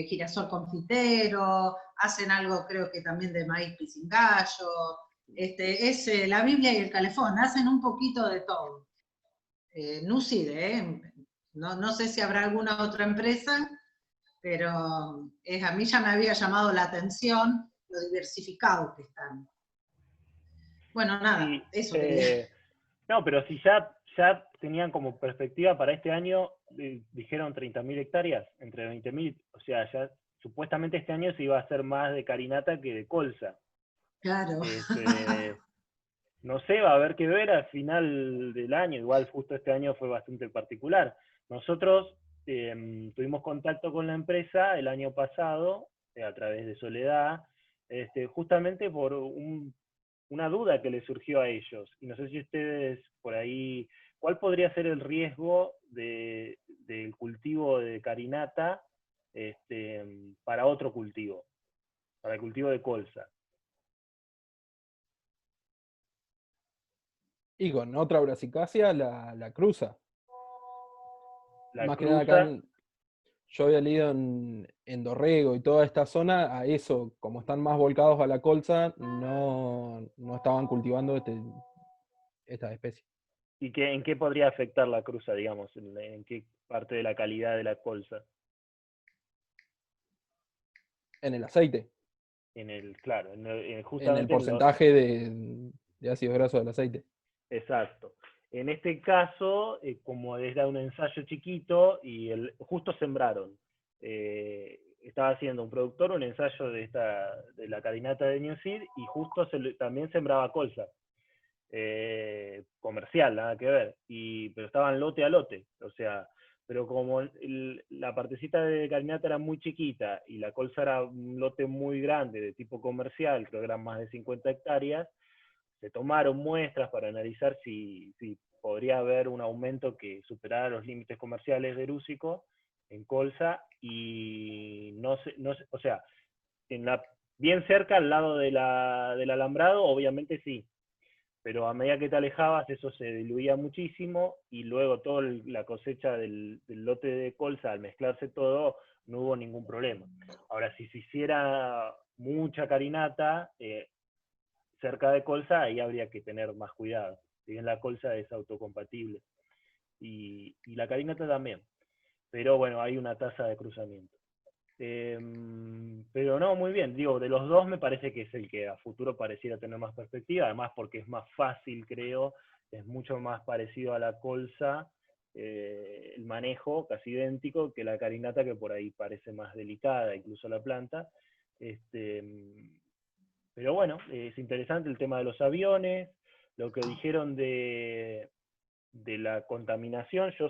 girasol confitero, hacen algo creo que también de maíz pisingallo, es la Biblia y el calefón, hacen un poquito de todo. NUCID, no sé si habrá alguna otra empresa, pero a mí ya me había llamado la atención lo diversificado que están. Bueno, nada, sí, eso quería. No, pero si ya tenían como perspectiva para este año, dijeron 30.000 hectáreas, entre 20.000, o sea, ya supuestamente este año se iba a hacer más de Carinata que de colza. Claro. No sé, va a haber que ver al final del año, igual justo este año fue bastante particular. Nosotros tuvimos contacto con la empresa el año pasado, a través de Soledad, justamente por una duda que les surgió a ellos. Y no sé si ustedes por ahí, ¿cuál podría ser el riesgo del cultivo de Carinata para otro cultivo, para el cultivo de colza? Y con otra brassicacia la cruza. La Más cruza. que nada acá yo había leído en Dorrego y toda esta zona, a eso, como están más volcados a la colza, no estaban cultivando esta especie. ¿Y en qué podría afectar la cruza, digamos? ¿En qué parte de la calidad de la colza? En el aceite. Claro, justamente en el porcentaje de ácidos grasos del aceite. Exacto. En este caso, como era un ensayo chiquito, y justo sembraron. Estaba haciendo un productor un ensayo de la Carinata de NUCID, y justo también sembraba colza. Comercial, nada que ver. Pero estaban lote a lote. O sea, pero como la partecita de Carinata era muy chiquita, y la colza era un lote muy grande, de tipo comercial, creo que eran más de 50 hectáreas, se tomaron muestras para analizar si podría haber un aumento que superara los límites comerciales de Erúsico en colza, y no sé, o sea, bien cerca, al lado del alambrado, obviamente sí, pero a medida que te alejabas eso se diluía muchísimo, y luego toda la cosecha del lote de colza, al mezclarse todo, no hubo ningún problema. Ahora, si se hiciera mucha Carinata, cerca de colza, ahí habría que tener más cuidado. Si bien la colza es autocompatible. Y la Carinata también. Pero bueno, hay una tasa de cruzamiento. Pero no, muy bien. Digo, de los dos me parece que es el que a futuro pareciera tener más perspectiva. Además porque es más fácil, creo. Es mucho más parecido a la colza. El manejo casi idéntico que la Carinata, que por ahí parece más delicada, incluso la planta. Pero bueno, es interesante el tema de los aviones, lo que dijeron de la contaminación. Yo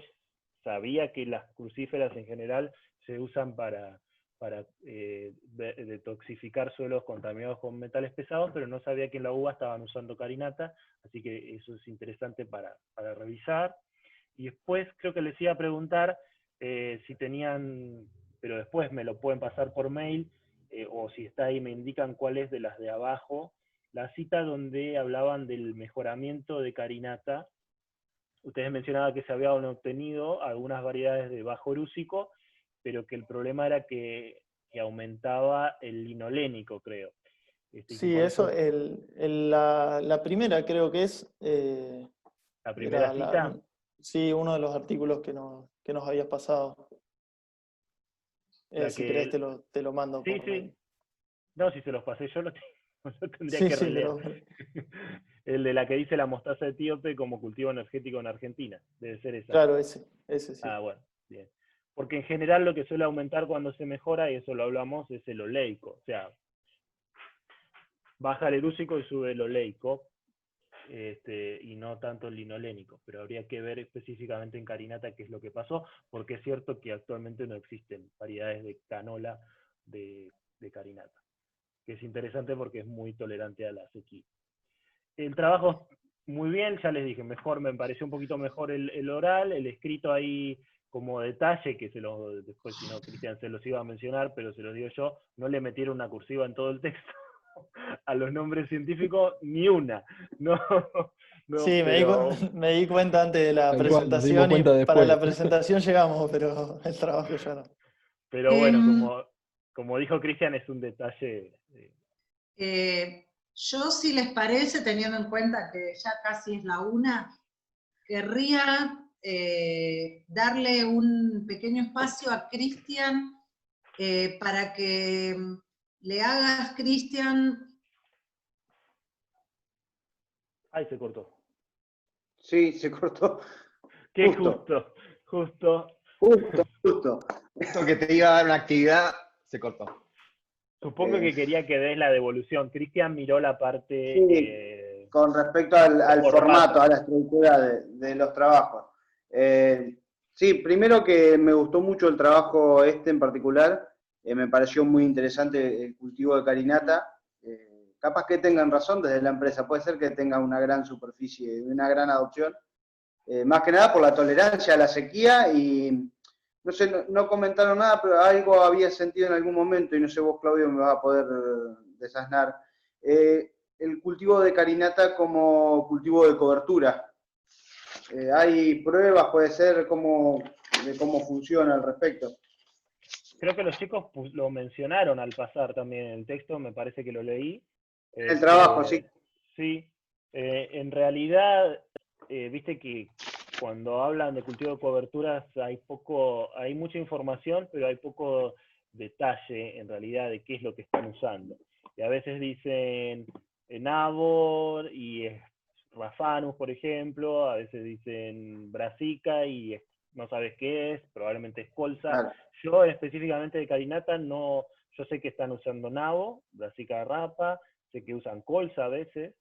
sabía que las crucíferas en general se usan para detoxificar suelos contaminados con metales pesados, pero no sabía que en la uva estaban usando carinata, así que eso es interesante para revisar. Y después creo que les iba a preguntar si tenían, pero después me lo pueden pasar por mail, o si está ahí me indican cuál es de las de abajo, la cita donde hablaban del mejoramiento de carinata. Ustedes mencionaban que se habían obtenido algunas variedades de bajo rúsico, pero que el problema era que aumentaba el linolénico, creo. Sí, eso, la primera creo que es... ¿La primera cita? Sí, uno de los artículos que nos habías pasado. Si querés te lo mando. Sí, por sí. mail. No, si se los pasé yo lo tendría Sí, que sí, releer. El de la que dice la mostaza etíope como cultivo energético en Argentina. Debe ser esa. Claro, ese sí. Ah, bueno, bien. Porque en general lo que suele aumentar cuando se mejora, y eso lo hablamos, es el oleico. O sea, baja el erúsico y sube el oleico, y no tanto el linolénico. Pero habría que ver específicamente en carinata qué es lo que pasó, porque es cierto que actualmente no existen variedades de canola de carinata. Que es interesante porque es muy tolerante a la sequía. El trabajo, muy bien, ya les dije, mejor, me pareció un poquito mejor el oral, el escrito ahí como detalle, que después si no Cristian se los iba a mencionar, pero se los digo yo, no le metieron una cursiva en todo el texto a los nombres científicos, ni una. No, sí, pero... me di cuenta antes de la presentación y para la presentación llegamos, pero el trabajo ya no. Pero bueno, como dijo Cristian, es un detalle... Yo, si les parece, teniendo en cuenta que ya casi es la 1, querría darle un pequeño espacio a Cristian para que le hagas, Cristian... Ay, se cortó. Sí, se cortó. Qué justo. Justo que te iba a dar una actividad, se cortó. Supongo que quería que des la devolución. Cristian miró la parte... Sí, con respecto al formato, a la estructura de los trabajos. Sí, primero que me gustó mucho el trabajo en particular. Me pareció muy interesante el cultivo de carinata. Capaz que tengan razón desde la empresa. Puede ser que tenga una gran superficie, una gran adopción. Más que nada por la tolerancia a la sequía y... No sé, no comentaron nada, pero algo había sentido en algún momento, y no sé, vos, Claudio, me vas a poder desasnar. El cultivo de carinata como cultivo de cobertura. ¿Hay pruebas, puede ser, de cómo funciona al respecto? Creo que los chicos lo mencionaron al pasar también en el texto, me parece que lo leí. El trabajo, sí. Sí. En realidad, viste que cuando hablan de cultivo de coberturas hay mucha información, pero hay poco detalle en realidad de qué es lo que están usando. Y a veces dicen Nabor y Raphanus, por ejemplo, a veces dicen Brassica y no sabes qué es, probablemente es colza. Claro. Yo específicamente de carinata no, yo sé que están usando Nabo, Brassica rapa, sé que usan colza a veces,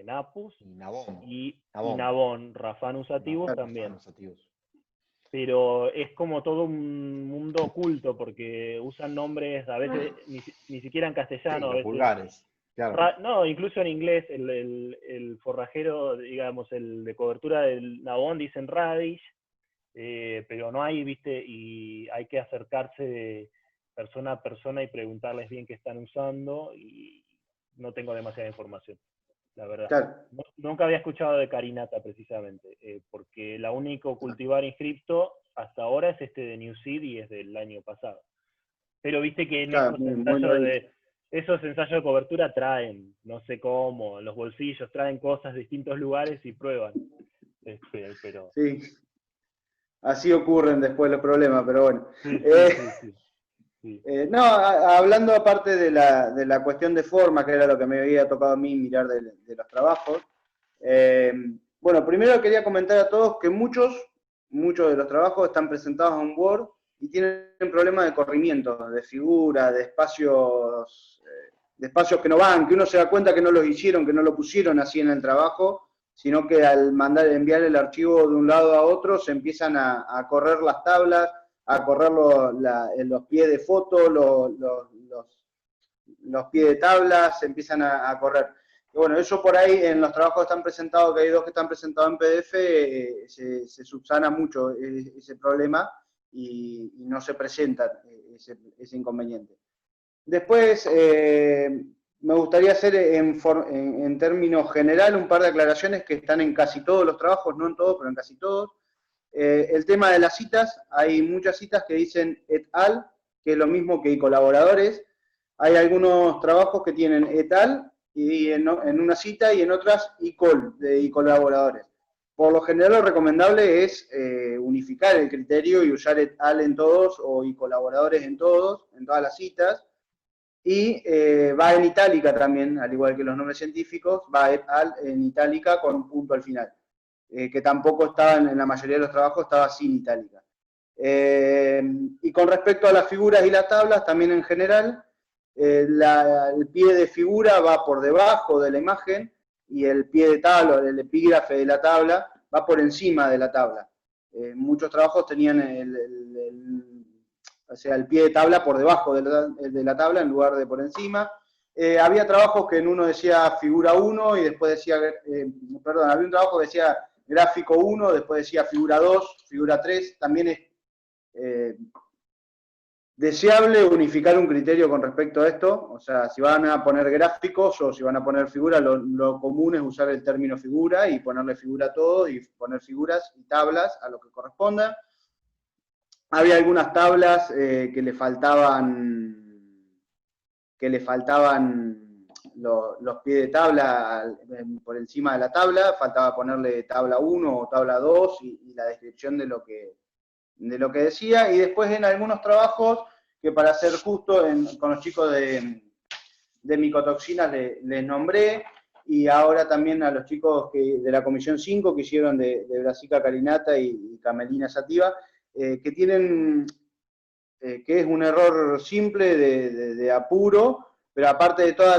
Napus y Nabón, Raphanus sativus también. Pero es como todo un mundo oculto, porque usan nombres a veces ni siquiera en castellano. Sí, a veces, vulgares, claro. No, incluso en inglés, el forrajero, digamos, el de cobertura del Nabón dicen radish, pero no hay, viste, y hay que acercarse de persona a persona y preguntarles bien qué están usando, y no tengo demasiada información, la verdad. Claro. Nunca había escuchado de carinata, precisamente, porque la único cultivar inscripto hasta ahora es de New Seed y es del año pasado. Pero viste que en esos ensayos de cobertura traen, no sé cómo, en los bolsillos, traen cosas de distintos lugares y prueban. Pero... Sí, así ocurren después los problemas, pero bueno. Sí. No, hablando aparte de la cuestión de forma, que era lo que me había tocado a mí mirar de los trabajos, bueno, primero quería comentar a todos que muchos de los trabajos están presentados en Word y tienen problemas de corrimiento, de figuras, de espacios que no van, que uno se da cuenta que no los hicieron, que no lo pusieron así en el trabajo, sino que al enviar el archivo de un lado a otro se empiezan a correr las tablas, a correr los pies de foto, los pies de tabla, se empiezan a correr. Y bueno, eso por ahí en los trabajos que están presentados, que hay 2 que están presentados en PDF, se subsana mucho ese problema y no se presenta ese inconveniente. Después, me gustaría hacer en términos general un par de aclaraciones que están en casi todos los trabajos, no en todos, pero en casi todos. El tema de las citas, hay muchas citas que dicen et al, que es lo mismo que y colaboradores. Hay algunos trabajos que tienen et al y en una cita y en otras y col, y colaboradores. Por lo general lo recomendable es unificar el criterio y usar et al en todos o y colaboradores en todas las citas. Y va en itálica también, al igual que los nombres científicos, va et al en itálica con un punto al final, que tampoco estaba en la mayoría de los trabajos, estaba sin itálica. Y con respecto a las figuras y las tablas, también en general, el pie de figura va por debajo de la imagen y el pie de tabla, el epígrafe de la tabla, va por encima de la tabla. Muchos trabajos tenían el pie de tabla por debajo de la tabla en lugar de por encima. Había trabajos que en uno decía figura 1 y después decía, había un trabajo que decía gráfico 1, después decía figura 2, figura 3. También es deseable unificar un criterio con respecto a esto. O sea, si van a poner gráficos o si van a poner figuras, lo común es usar el término figura y ponerle figura a todo y poner figuras y tablas a lo que corresponda. Había algunas tablas que le faltaban los pies de tabla por encima de la tabla, faltaba ponerle tabla 1 o tabla 2 y la descripción de lo que decía, y después en algunos trabajos, que para ser justo con los chicos de micotoxinas les nombré, y ahora también a los chicos de la Comisión 5 que hicieron de Brassica carinata y Camelina sativa, que tienen, que es un error simple de apuro, pero aparte de todas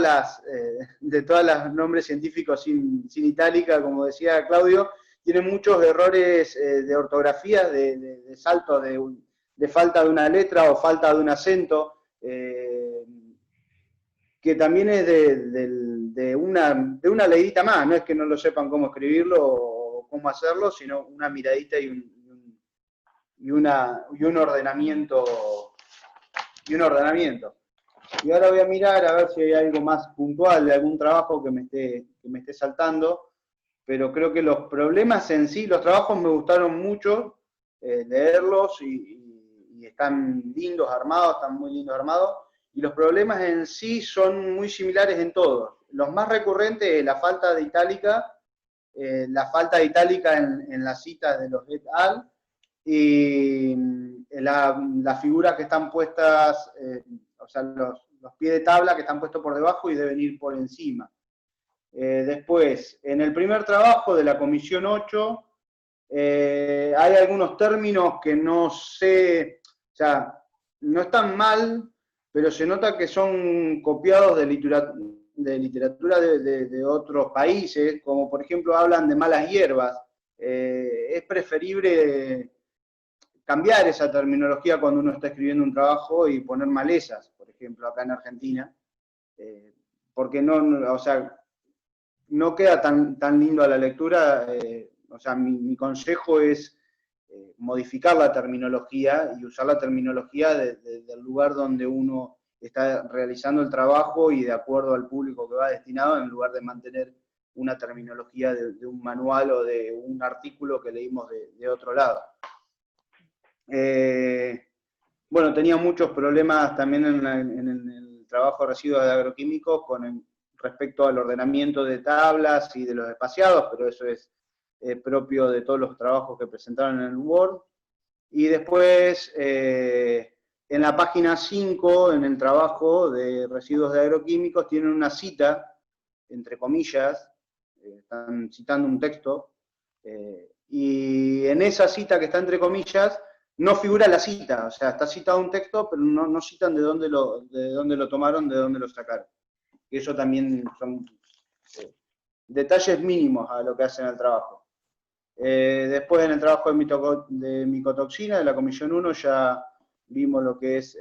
las nombres científicos sin itálica, como decía Claudio, tienen muchos errores de ortografía, de salto, de falta de una letra o falta de un acento, que también es de una leidita más, no es que no lo sepan cómo escribirlo o cómo hacerlo, sino una miradita y un ordenamiento. Y ahora voy a mirar a ver si hay algo más puntual de algún trabajo que me esté saltando, pero creo que los problemas en sí, los trabajos me gustaron mucho, leerlos y están lindos armados, están muy lindos armados, y los problemas en sí son muy similares en todos. Los más recurrentes es la falta de itálica en las citas de los et al, y las figuras que están puestas, o sea, los pies de tabla que están puestos por debajo y deben ir por encima. Después, en el primer trabajo de la Comisión 8, hay algunos términos que no sé, o sea, no están mal, pero se nota que son copiados de literatura de otros países, como por ejemplo hablan de malas hierbas. Es preferible cambiar esa terminología cuando uno está escribiendo un trabajo y poner malezas, por ejemplo, acá en Argentina, porque no, o sea, no queda tan lindo a la lectura. O sea, mi consejo es modificar la terminología y usar la terminología del lugar donde uno está realizando el trabajo y de acuerdo al público que va destinado, en lugar de mantener una terminología de un manual o de un artículo que leímos de otro lado. Bueno, tenía muchos problemas también en el trabajo de residuos de agroquímicos con respecto al ordenamiento de tablas y de los espaciados, pero eso es propio de todos los trabajos que presentaron en el Word. Y después, en la página 5, en el trabajo de residuos de agroquímicos, tienen una cita, entre comillas, están citando un texto, y en esa cita que está entre comillas, no figura la cita, o sea, está citado un texto, pero no citan de dónde lo tomaron, de dónde lo sacaron. Y eso también son detalles mínimos a lo que hacen el trabajo. Después en el trabajo de micotoxina, de la Comisión 1, ya vimos lo que es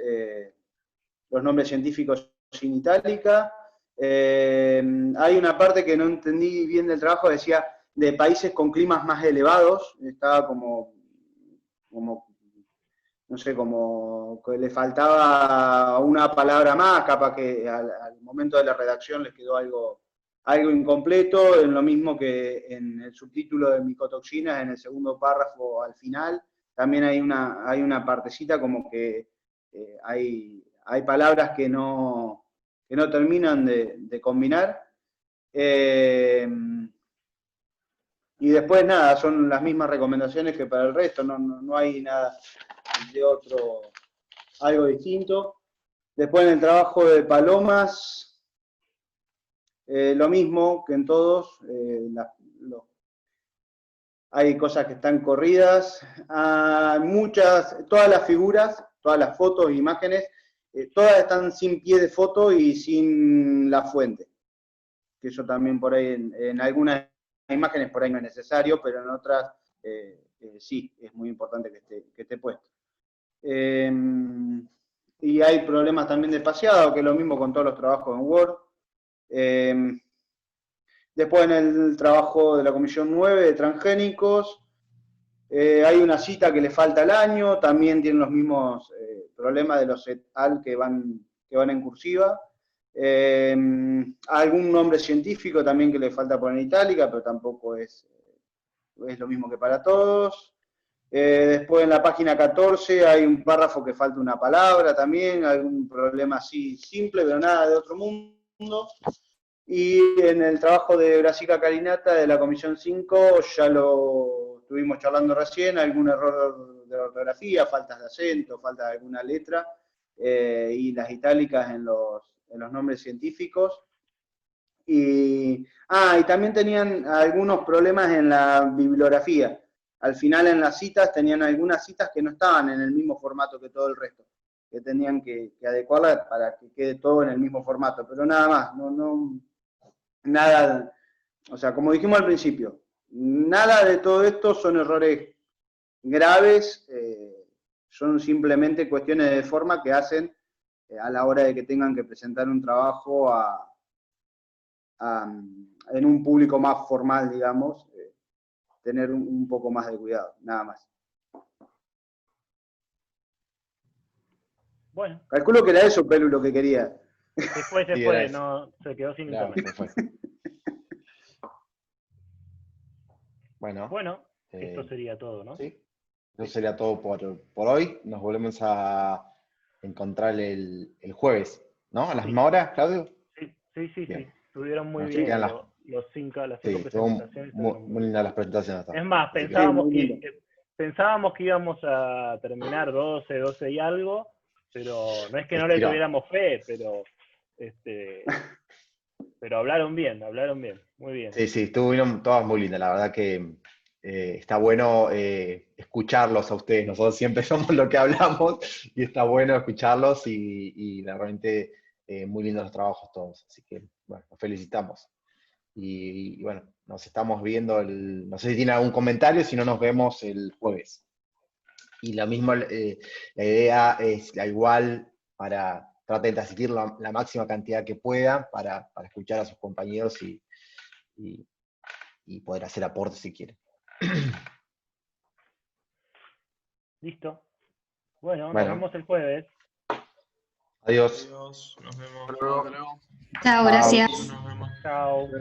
los nombres científicos sin itálica. Hay una parte que no entendí bien del trabajo, decía de países con climas más elevados, estaba como no sé, como que le faltaba una palabra más, capaz que al momento de la redacción les quedó algo incompleto, en lo mismo que en el subtítulo de micotoxinas, en el segundo párrafo al final, también hay una partecita como que hay palabras que no terminan de combinar. Y después nada, son las mismas recomendaciones que para el resto, no hay nada de algo distinto. Después en el trabajo de palomas, lo mismo que en todos, hay cosas que están corridas, todas las figuras, todas las fotos e imágenes, todas están sin pie de foto y sin la fuente. Que eso también por ahí, en algunas imágenes por ahí no es necesario, pero en otras sí, es muy importante que esté puesto. Y hay problemas también de espaciado, que es lo mismo con todos los trabajos en Word. Después en el trabajo de la Comisión 9 de transgénicos, hay una cita que le falta al año, también tienen los mismos problemas de los et al que van en cursiva. Algún nombre científico también que le falta poner en itálica, pero tampoco es lo mismo que para todos. Después en la página 14 hay un párrafo que falta una palabra también, algún problema así simple, pero nada de otro mundo. Y en el trabajo de Brassica Carinata de la Comisión 5 ya lo estuvimos charlando recién, algún error de ortografía, faltas de acento, falta de alguna letra, y las itálicas en los nombres científicos. Y también tenían algunos problemas en la bibliografía. Al final en las citas tenían algunas citas que no estaban en el mismo formato que todo el resto, que tenían que adecuarla para que quede todo en el mismo formato, pero nada más, nada, o sea, como dijimos al principio, nada de todo esto son errores graves, son simplemente cuestiones de forma que hacen a la hora de que tengan que presentar un trabajo en un público más formal, digamos, tener un poco más de cuidado, nada más. Bueno. Calculo que era eso, Pelu, lo que quería. Después, no, se quedó sin internet. Bueno, esto sería todo, ¿no? Sí, eso sería todo por hoy. Nos volvemos a encontrar el jueves, ¿no? A las mismas horas, Claudio. Sí. Estuvieron muy bien las cinco presentaciones. Muy lindas las presentaciones. Es más, pensábamos que íbamos a terminar 12 y algo, pero no es que no le tuviéramos fe, pero hablaron bien, muy bien. Sí, estuvieron todas muy lindas, la verdad que está bueno escucharlos a ustedes, nosotros siempre somos lo que hablamos, y está bueno escucharlos, y realmente muy lindos los trabajos todos, así que bueno, los felicitamos. Y bueno, nos estamos viendo, no sé si tienen algún comentario, si no nos vemos el jueves. Y lo mismo, la idea es igual, traten de asistir la máxima cantidad que puedan para escuchar a sus compañeros y poder hacer aportes si quieren. Listo. Bueno, nos vemos el jueves. Adiós. Adiós, nos vemos. Chao, gracias. Nos vemos. Chao.